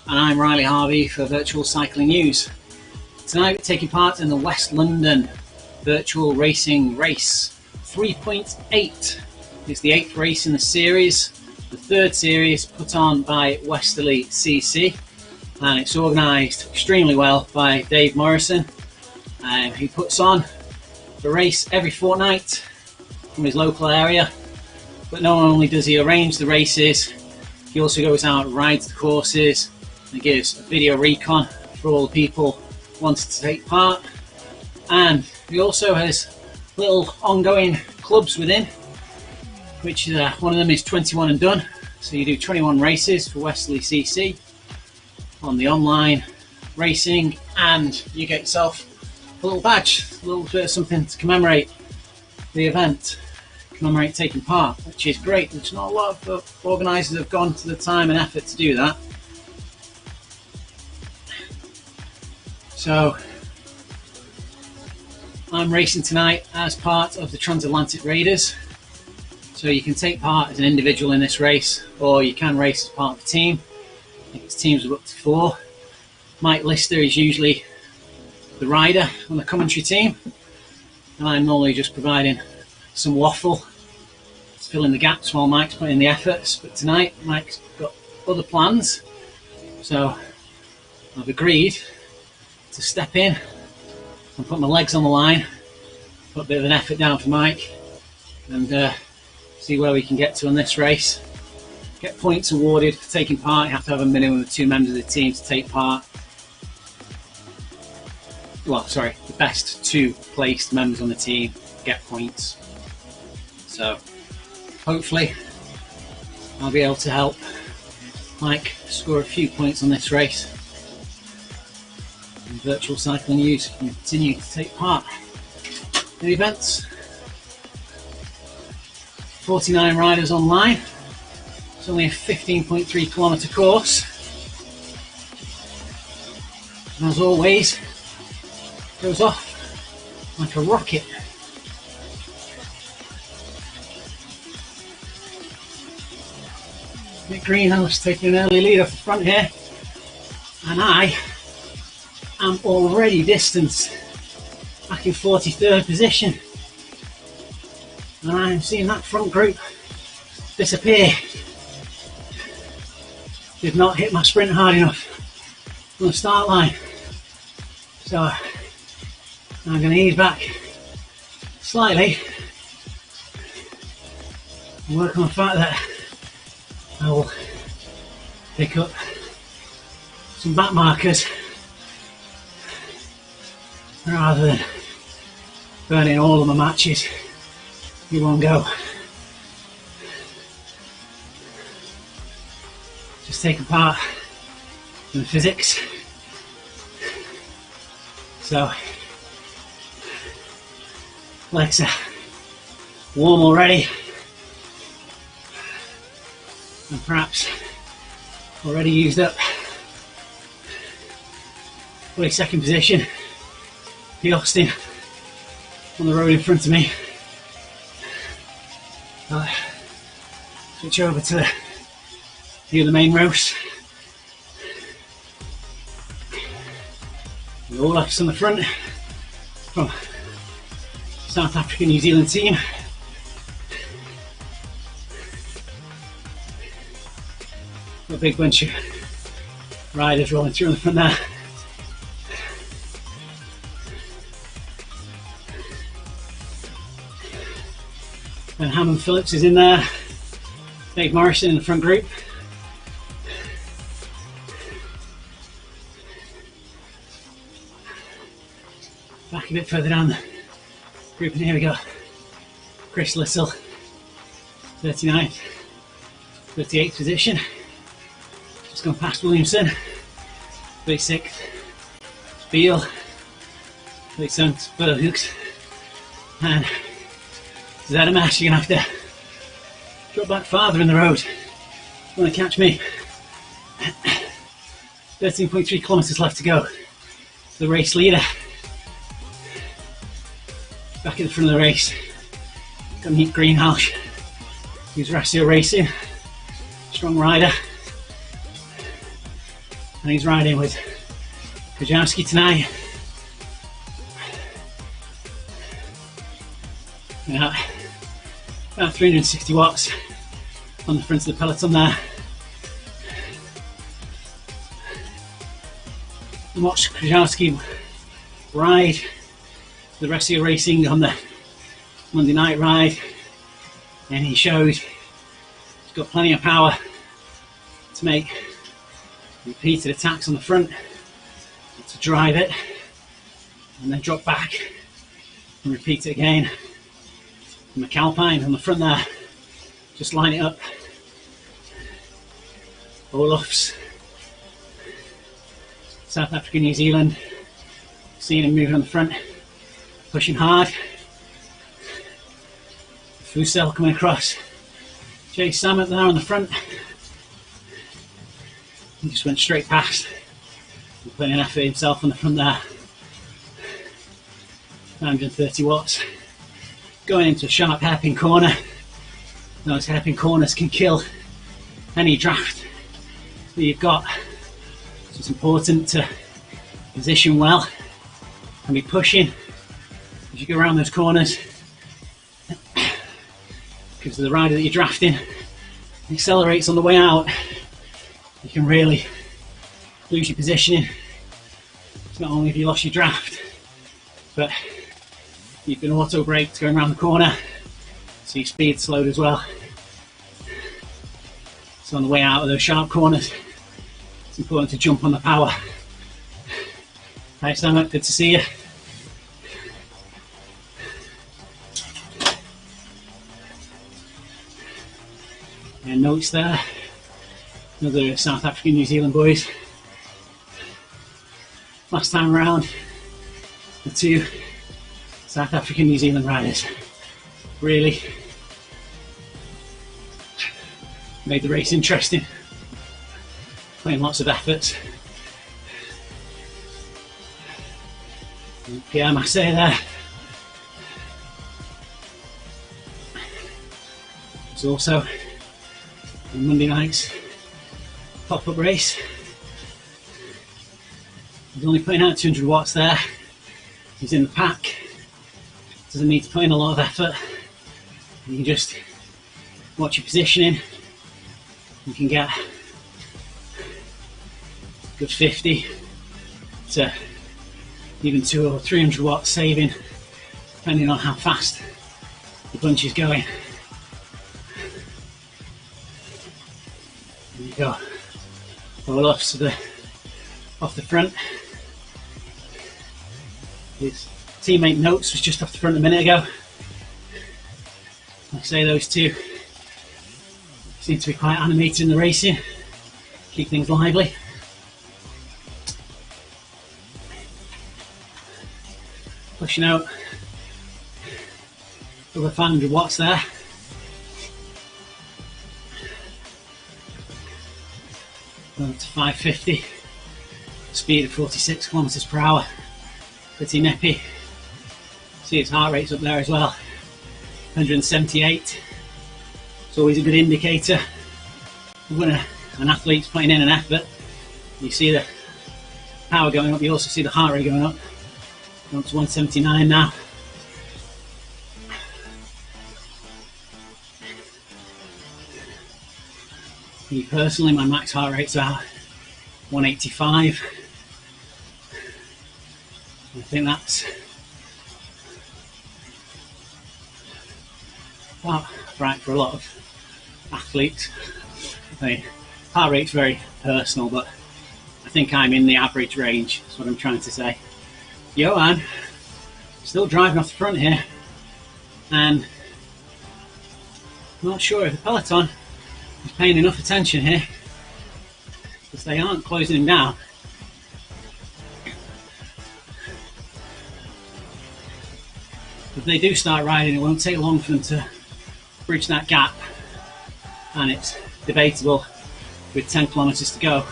and I'm Riley Harvey for Virtual Cycling News. Tonight we're taking part in the West London Virtual Racing Race 3.8. It's the 8th race in the series, the 3rd series put on by Westerly CC, and it's organised extremely well by Dave Morrison. He puts on the race every fortnight from his local area. But not only does he arrange the races, he also goes out and rides the courses and gives a video recon for all the people wanting to take part. And he also has little ongoing clubs within, which one of them is 21 and done. So you do 21 races for Westerly CC on the online racing, and you get yourself a little badge, a little bit of something to commemorate the event. Commemorate taking part, which is great. There's not a lot of organisers have gone to the time and effort to do that. So I'm racing tonight as part of the Transatlantic Raiders. So you can take part as an individual in this race, or you can race as part of a team. I think it's teams of up to 4. Mike Lister is usually the rider on the commentary team, and I'm normally just providing some waffle, fill in the gaps while Mike's putting in the efforts. But tonight Mike's got other plans, so I've agreed to step in and put my legs on the line, put a bit of an effort down for Mike, and see where we can get to on this race. Get points awarded for taking part. You have to have a minimum of 2 members of the team to take part. Well, sorry, the best 2 placed members on the team get points. So hopefully I'll be able to help Mike score a few points on this race. And Virtual Cycling News can continue to take part in the events. 49 riders online. It's only a 15.3 kilometre course. And as always, goes off like a rocket. Nick Greenhouse taking an early lead off the front here, and I am already distanced back in 43rd position, and I'm seeing that front group disappear. Did not hit my sprint hard enough on the start line, so I'm going to ease back slightly and work on the fact that I will pick up some back markers rather than burning all of my matches in one go. Just taking part in the physics. So legs are warm already, and perhaps already used up. 42nd position, the Austin on the road in front of me. Switch over to the other main roast. The All Blacks on the front from South African New Zealand team. A big bunch of riders rolling through in the front there. And Hammond Phillips is in there. Dave Morrison in the front group. Back a bit further down the group, and here we go. Chris Little, 39th, 38th position. Just gone past Williamson, 36th, Beale, 37th, Burhooks, and ZMS. You're going to have to drop back farther in the road if you want to catch me. 13.3 kilometres left to go. The race leader back at the front of the race. Got Nick Greenhouse, who's Ratio Racing, strong rider, and he's riding with Kujawski tonight. Yeah, about 360 watts on the front of the peloton there. And watch Kujawski ride the rest of your racing on the Monday night ride, and he showed he's got plenty of power to make repeated attacks on the front, to drive it and then drop back and repeat it again. And McAlpine on the front there, just line it up. Olaf's South Africa, New Zealand, seeing him moving on the front, pushing hard. Fusel coming across. Jay Samet there on the front. He just went straight past. Putting an effort himself on the front there. 930 watts. Going into a sharp hairpin corner. Those hairpin corners can kill any draft that you've got. So it's important to position well and be pushing as you go around those corners, because the rider that you're drafting accelerates on the way out. You can really lose your positioning. It's not only have you lost your draft, but you've been auto braked going around the corner, so your speed's slowed as well. So on the way out of those sharp corners, it's important to jump on the power. Hi Sam, good to see you. And notes there, another South African, New Zealand boys. Last time around, the two South African, New Zealand riders really made the race interesting, putting lots of efforts. Pierre Massé there. There's also on Monday night's pop-up race. He's only putting out 200 watts there. He's in the pack. Doesn't need to put in a lot of effort. You can just watch your positioning. You can get a good 50 to even 200 or 300 watts saving, depending on how fast the bunch is going. There you go. All off to off the front. His teammate Notes was just off the front a minute ago. Like I say, those two seem to be quite animated in the racing, keep things lively. Pushing out over 500 watts there. Going up to 550, speed of 46 kilometers per hour. Pretty nippy. See his heart rate's up there as well, 178. It's always a good indicator when an athlete's putting in an effort. You see the power going up, you also see the heart rate going up. Going up to 179 now. Me personally, my max heart rate's about 185. I think that's about right for a lot of athletes. I mean, heart rate's very personal, but I think I'm in the average range, that's what I'm trying to say. Johan, still driving off the front here, and I'm not sure if the peloton is paying enough attention here, because they aren't closing him down. If they do start riding, it won't take long for them to bridge that gap, and it's debatable with 10 kilometers to go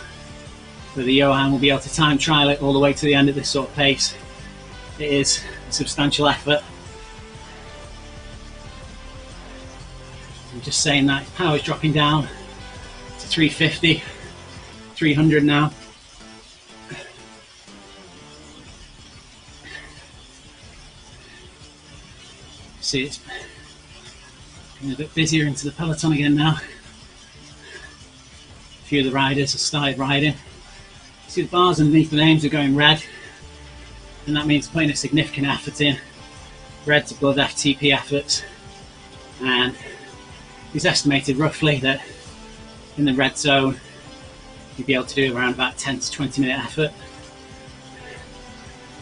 whether Johan will be able to time trial it all the way to the end at this sort of pace. It is a substantial effort. I'm just saying that his power is dropping down 350, 300 now. See, it's getting a bit busier into the peloton again now. A few of the riders have started riding. See, the bars underneath the names are going red, and that means putting a significant effort in. Red's above FTP efforts, and it's estimated roughly that in the red zone you'd be able to do around about 10 to 20 minute effort.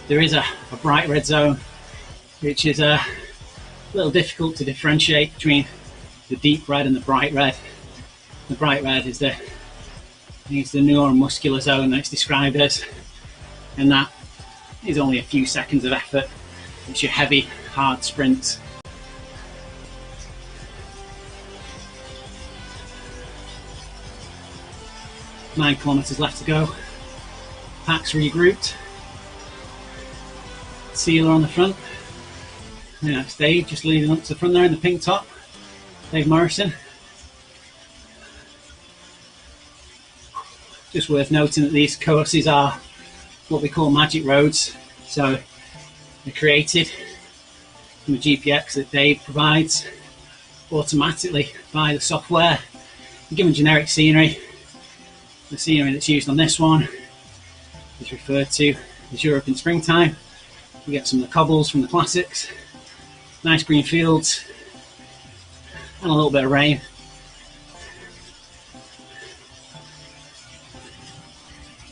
There is a bright red zone, which is a little difficult to differentiate between the deep red and the bright red. The bright red is the neuromuscular zone that it's described as, and that is only a few seconds of effort. It's your heavy, hard sprints. Nine kilometers left to go. Pack's regrouped. Sealer on the front. And that's Dave just leading up to the front there in the pink top. Dave Morrison. Just worth noting that these courses are what we call magic roads. So they're created from a GPX that Dave provides automatically by the software. You're given generic scenery. The scenery that's used on this one is referred to as Europe in springtime. You get some of the cobbles from the classics, nice green fields, and a little bit of rain.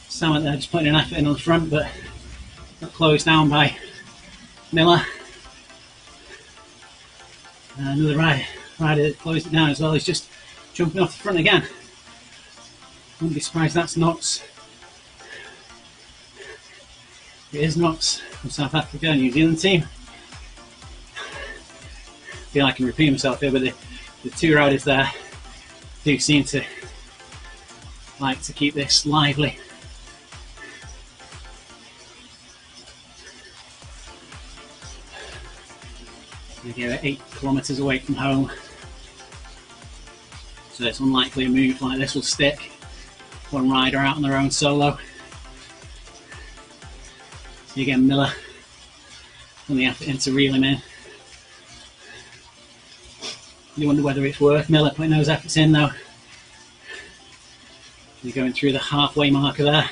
Sam there just putting an effort in on the front, but got closed down by Miller. And another rider that closed it down as well. He's just jumping off the front again. Wouldn't be surprised that's Knox. It is Knox from South Africa, New Zealand team. I feel I can repeat myself here, but the two riders there do seem to like to keep this lively. They're 8 kilometers away from home, so it's unlikely a move like this will stick. One rider out on their own solo. So again, Miller on the effort into reel him in. You wonder whether it's worth Miller putting those efforts in though. You're going through the halfway marker there.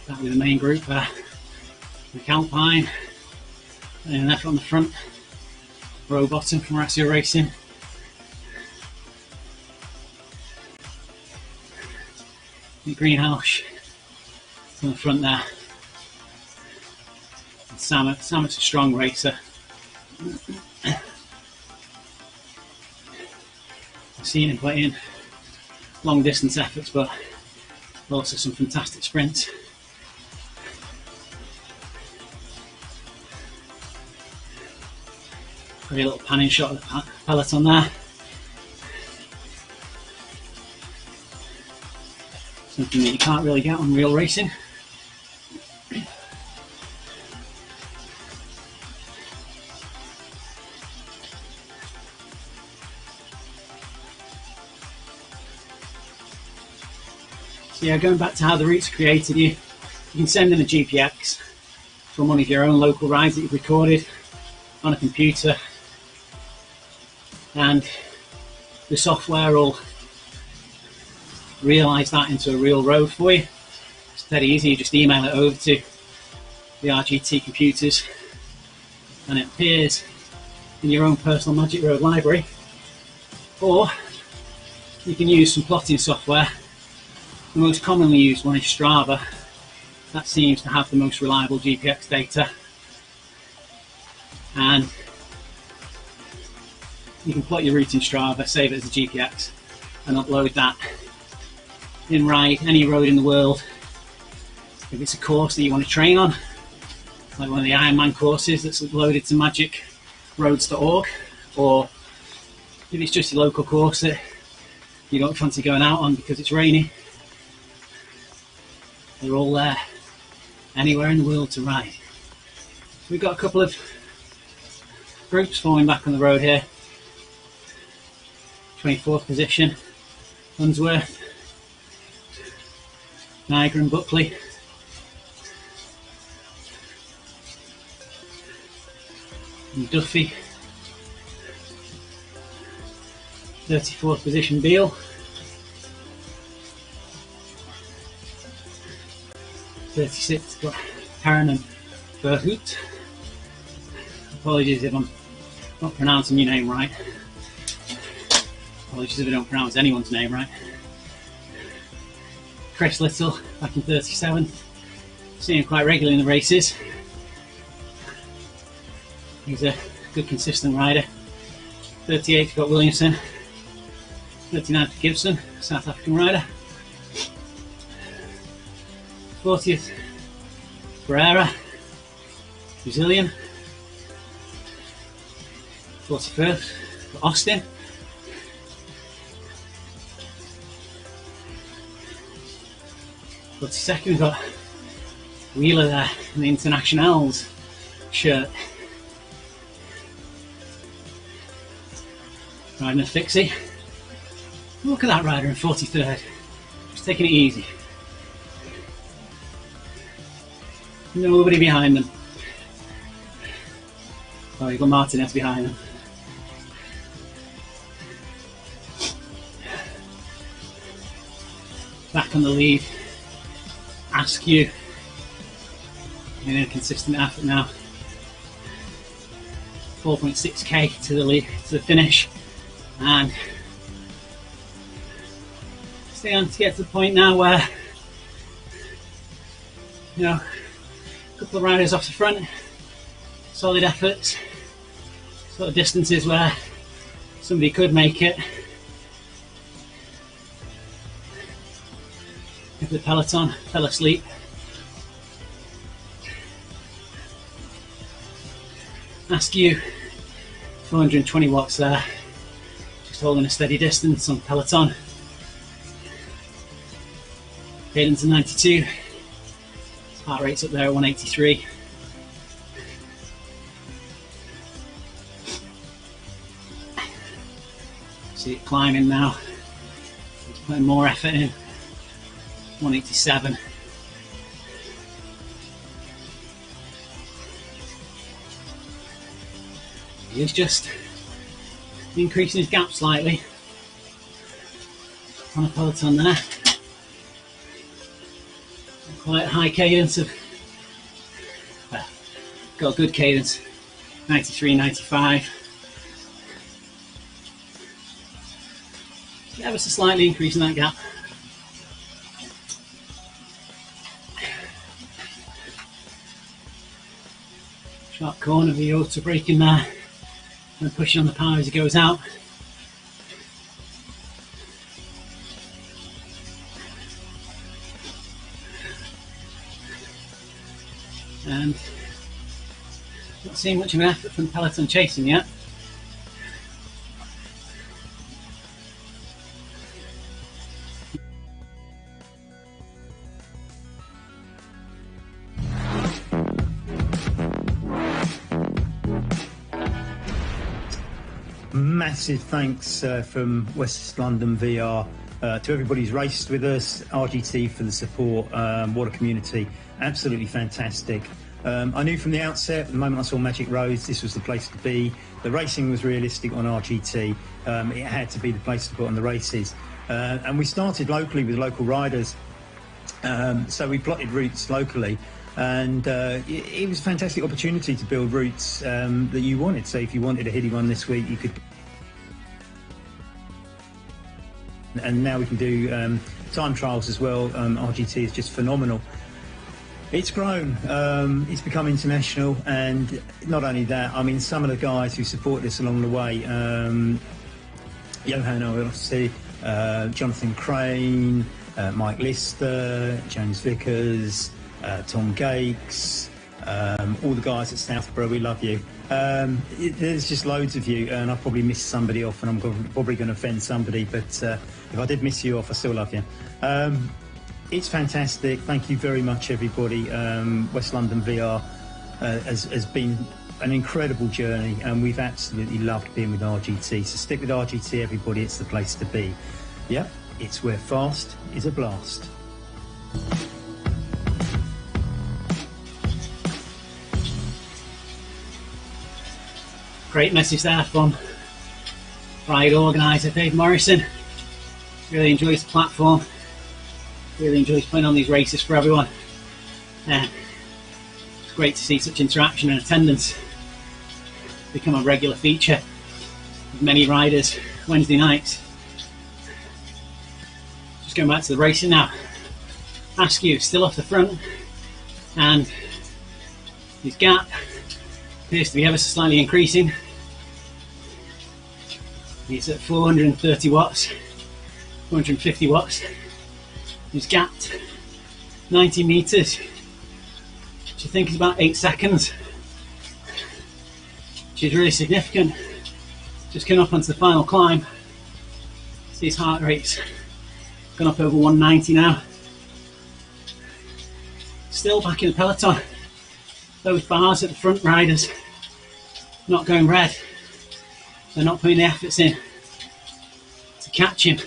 Back with the main group there. McAlpine and an effort on the front. Row bottom from Ratio Racing. Greenhouse on the front there. And Sam's a strong racer. I've seen him put in long distance efforts, but also some fantastic sprints. Great little panning shot of the peloton there. Something that you can't really get on real racing. So yeah, going back to how the routes are created, you can send in a GPX from one of your own local rides that you've recorded on a computer, and the software will realise that into a real road for you. It's dead easy, you just email it over to the RGT computers and it appears in your own personal Magic Road library. Or you can use some plotting software. The most commonly used one is Strava. That seems to have the most reliable GPX data, and you can plot your route in Strava, save it as a GPX and upload that in Ride, any road in the world. If it's a course that you want to train on, like one of the Ironman courses that's uploaded to magicroads.org, or if it's just a local course that you don't fancy going out on because it's rainy, they're all there, anywhere in the world to ride. So we've got a couple of groups falling back on the road here. 24th position, Unsworth, Niagara and Buckley. And Duffy. 34th position, Beale. 36th, got Karen and Verhoot. Apologies if I'm not pronouncing your name right. Apologies if I don't pronounce anyone's name right. Chris Little, back in 37th. See him quite regularly in the races. He's a good, consistent rider. 38th, got Williamson. 39th, Gibson, South African rider. 40th, Ferreira, Brazilian. 41st, Austin. 42nd, we've got Wheeler there in the Internationals shirt. Riding a fixie. Look at that rider in 43rd. Just taking it easy. Nobody behind them. Oh, you've got Martinez behind them. Back on the lead. Askew in a consistent effort now. 4.6k to the lead, to the finish, and starting to get to the point now where, you know, a couple of riders off the front, solid efforts, sort of distances where somebody could make it. If the peloton fell asleep. Askew, 420 watts there, just holding a steady distance on peloton. Cadence of 92, heart rate's up there at 183. See it climbing now, it's putting more effort in. 187. He's just increasing his gap slightly on a peloton there. Quite a high cadence of, got a good cadence, 93, 95. Ever so slightly increasing that gap. Sharp corner, the auto braking there, and pushing on the power as he goes out. And not seeing much of an effort from peloton chasing yet. Massive thanks from West London VR to everybody who's raced with us, RGT for the support. What a community, absolutely fantastic. I knew from the outset, the moment I saw Magic Roads, this was the place to be. The racing was realistic on RGT. It had to be the place to put on the races. And we started locally with local riders. So we plotted routes locally. And it was a fantastic opportunity to build routes that you wanted. So if you wanted a hilly one this week, you could. And now we can do time trials as well. RGT is just phenomenal. It's grown, it's become international, and not only that, I mean, some of the guys who support this along the way, Johan Orsi, Jonathan Crane, Mike Lister, James Vickers, Tom Gakes, all the guys at Southborough, we love you. There's just loads of you, and I've probably missed somebody off, and I'm probably going to offend somebody, but if I did miss you off, I still love you. It's fantastic. Thank you very much, everybody. West London VR has been an incredible journey, and we've absolutely loved being with RGT. So stick with RGT, everybody. It's the place to be. Yep, it's where fast is a blast. Great message there from ride organiser Dave Morrison. Really enjoys the platform. Really enjoys putting on these races for everyone. It's great to see such interaction and attendance become a regular feature of many riders Wednesday nights. Just going back to the racing now. Askew still off the front, and his gap appears to be ever so slightly increasing. He's at 430 watts, 450 watts. He's gapped 90 meters, which I think is about 8 seconds, which is really significant. Just coming up onto the final climb. See his heart rate's gone up over 190 now. Still back in the peloton. Those bars at the front riders not going red. They're not putting the efforts in to catch him.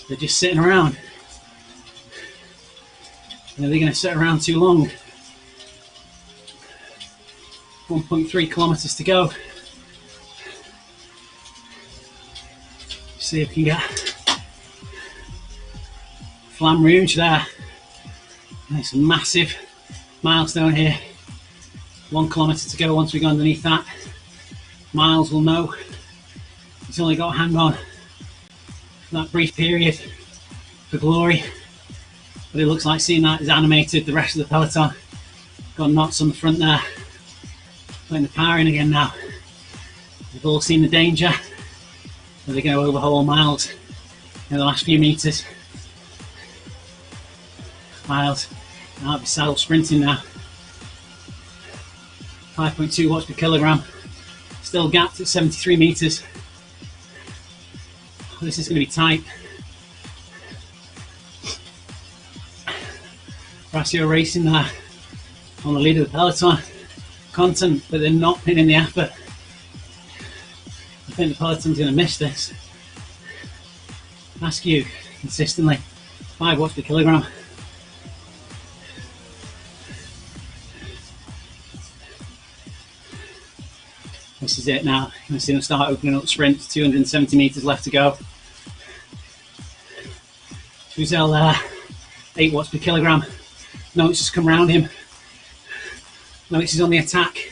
They're just sitting around. And are they going to sit around too long? 1.3 kilometers to go. See if we can get Flam Rouge there. And it's a massive milestone here. 1 kilometre to go. Once we go underneath that, Miles will know he's only got to hang on for that brief period for glory. But it looks like seeing that is animated the rest of the peloton. Got knots on the front there, putting the power in again now. They've all seen the danger. They're going to overhaul Miles in the last few metres. Miles out of saddle sprinting now. 5.2 watts per kilogram. Still gapped at 73 metres. This is going to be tight. Brasio racing there on the lead of the peloton. Content, but they're not putting in the effort. I think the peloton's going to miss this. Askew consistently 5 watts per kilogram. This is it now. You're going to see them start opening up sprints. 270 metres left to go. Fuzel there, 8 watts per kilogram. Notes has come round him. Notes is on the attack.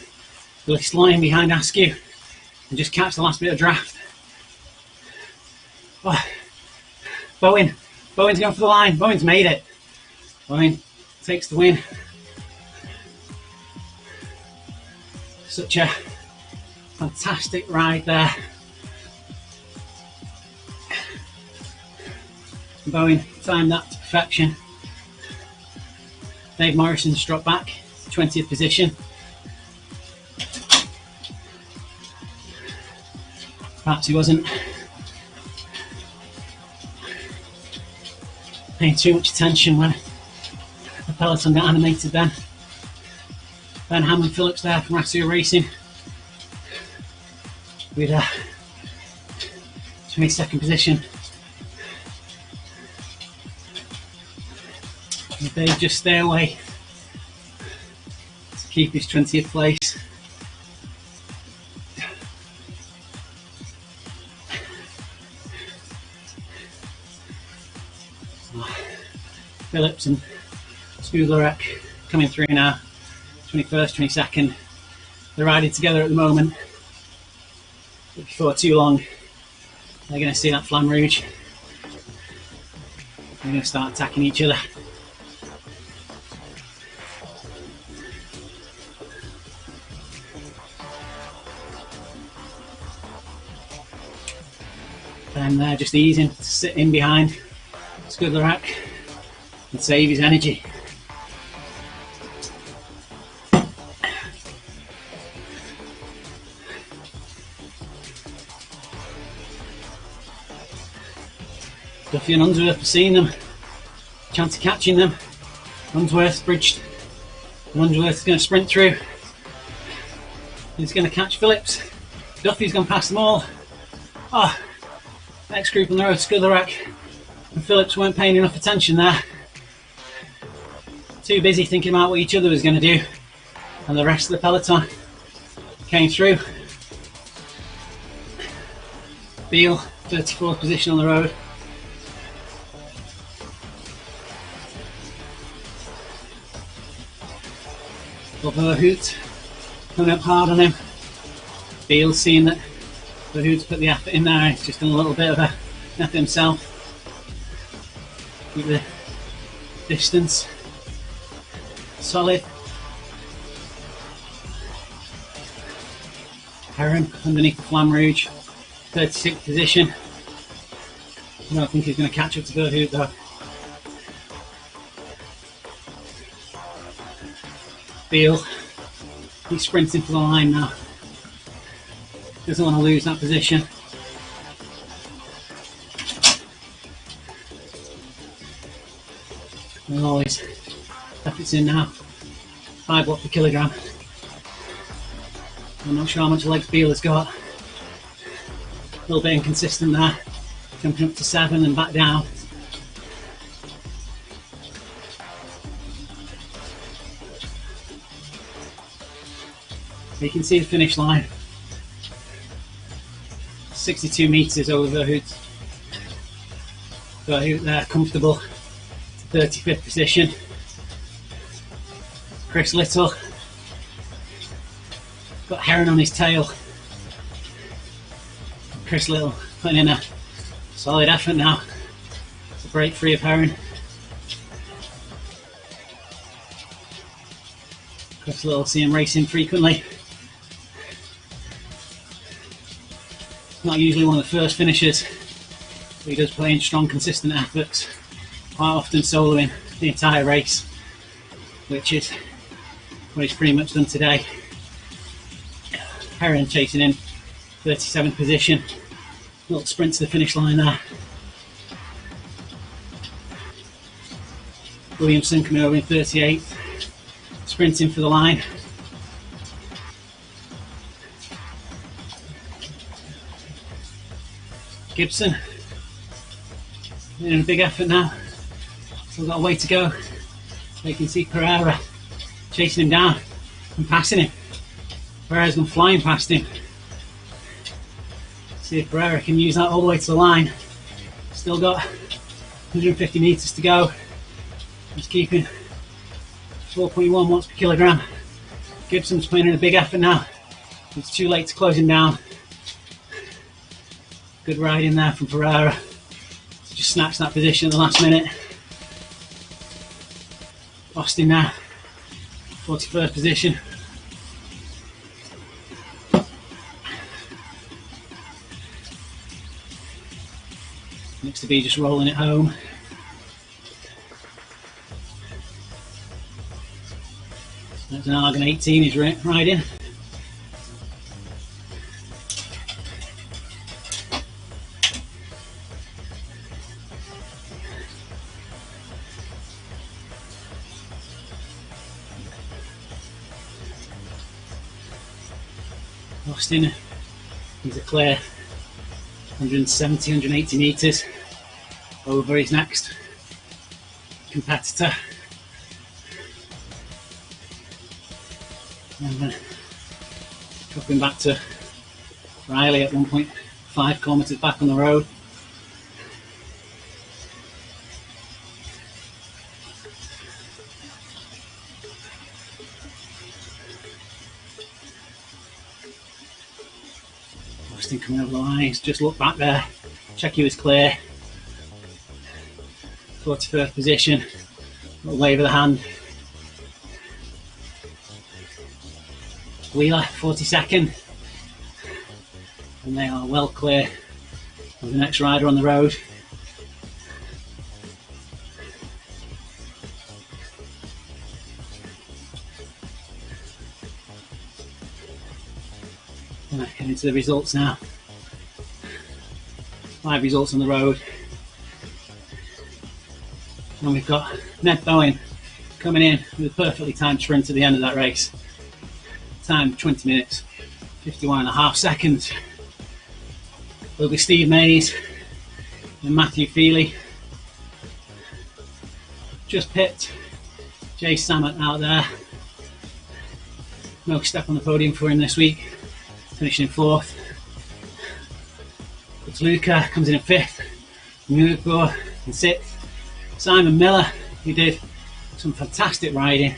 Will he slide in behind Askew and just catch the last bit of draft? Oh. Bowen's going for the line. Bowen's made it. Bowen takes the win. Such a fantastic ride there. Bowen timed that to perfection. Dave Morrison's dropped back, 20th position. Perhaps he wasn't paying too much attention when the peloton got animated then. Ben Hammond Phillips there from Brasio Racing with a 22nd position. And Dave just stay away to keep his 20th place. Phillips and Skudlarek coming through now, 21st, 22nd. They're riding together at the moment. But before too long, they're going to see that Flam Rouge. They're going to start attacking each other. And they're just easing to sit in behind Skudlarek and save his energy. Duffy and Unsworth are seeing them, chance of catching them. Unsworth's bridged, and Unsworth is going to sprint through. He's going to catch Phillips. Duffy's gone past them all. Oh, next group on the road, Scuderack and Phillips weren't paying enough attention there. Too busy thinking about what each other was going to do. And the rest of the peloton came through. Beale, 34th position on the road. Verhoot coming up hard on him. Beale seeing that Verhoot's put the effort in there, he's just done a little bit of a effort himself. Keep the distance solid. Heron underneath the Flamme Rouge, 36th position. I don't think he's going to catch up to Verhoot though. Beale, he's sprinting for the line now. Doesn't want to lose that position. And all his efforts in now. 5 watt per kilogram. I'm not sure how much legs Beale has got. A little bit inconsistent there. Jumping up to 7 and back down. You can see the finish line. 62 metres over Verhoot. Verhoot there, comfortable. 35th position. Chris Little. Got Heron on his tail. Chris Little putting in a solid effort now. It's a break free of Heron. Chris Little, see him racing frequently. Not usually one of the first finishers, but he does play in strong, consistent efforts, quite often soloing the entire race, which is what he's pretty much done today. Heron chasing in 37th position, little sprint to the finish line there. Williamson coming over in 38th, sprinting for the line. Gibson in a big effort now, still got a way to go. You can see Pereira chasing him down and passing him. Pereira's gone flying past him. See if Pereira can use that all the way to the line. Still got 150 metres to go. He's keeping 4.1 watts per kilogram. Gibson's playing in a big effort now. It's too late to close him down. Good ride in there from Pereira. Just snatched that position at the last minute. Austin now, 41st position. Looks to be just rolling it home. That's an Argon 18 he's riding. Austin, he's a clear 170, 180 metres over his next competitor. And dropping back to Riley at 1.5 kilometres back on the road. Austin coming over the lines, just look back there, check he was clear. 41st position, little wave of the hand. Wheeler, 42nd, and they are well clear of the next rider on the road. Getting into the results now. 5 results on the road. And we've got Ned Bowen coming in with a perfectly timed sprint at the end of that race. Time 20 minutes. 51.5 seconds. There'll be Steve Mays and Matthew Feely. Just pipped Jay Samet out there. No step on the podium for him this week, finishing in 4th. Luca comes in 5th. Nurgor in 6th. Simon Miller, who did some fantastic riding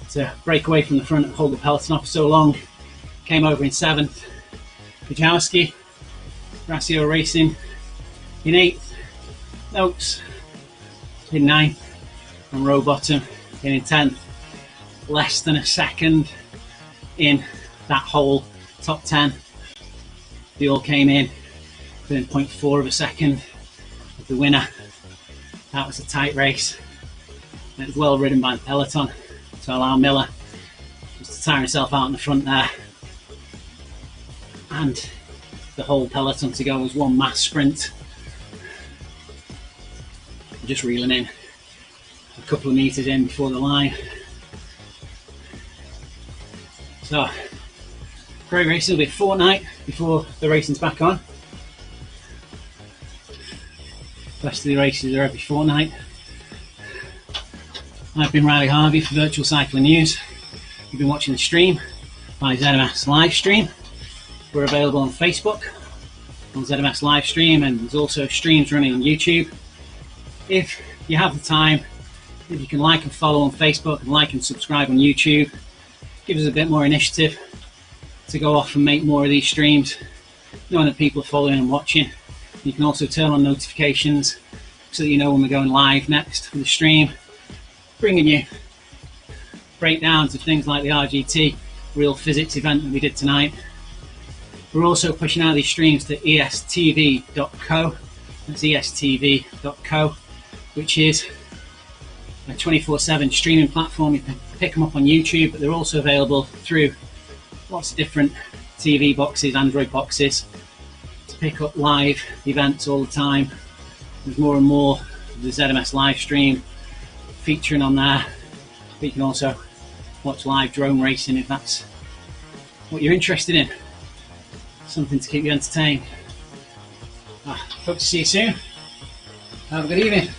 to break away from the front and hold the peloton off so long, came over in 7th. Kajowski, Gracio Racing in 8th. Noakes in 9th. And Rowbottom in 10th. Less than a second in that whole top 10. They all came in within 0.4 of a second of the winner. That was a tight race. It was well ridden by the peloton to allow Miller just to tire himself out in the front there, and the whole peloton to go as one mass sprint. Just reeling in a couple of metres in before the line. So, pro racing will be a fortnight before the racing's back on. The rest of the races are every fortnight. I've been Riley Harvey for Virtual Cycling News. You've been watching the stream by ZMS live stream. We're available on Facebook on ZMS live stream, and there's also streams running on YouTube. If you have the time, if you can like and follow on Facebook and like and subscribe on YouTube, give us a bit more initiative to go off and make more of these streams, knowing that people are following and watching. You can also turn on notifications so that you know when we're going live next for the stream, bringing you breakdowns of things like the RGT Real Physics event that we did tonight. We're also pushing out these streams to estv.co. That's estv.co, which is a 24/7 streaming platform. You can pick them up on YouTube, but they're also available through lots of different TV boxes, Android boxes, to pick up live events all the time. There's more and more of the ZMS live stream featuring on there. But you can also watch live drone racing if that's what you're interested in. Something to keep you entertained. Hope to see you soon. Have a good evening.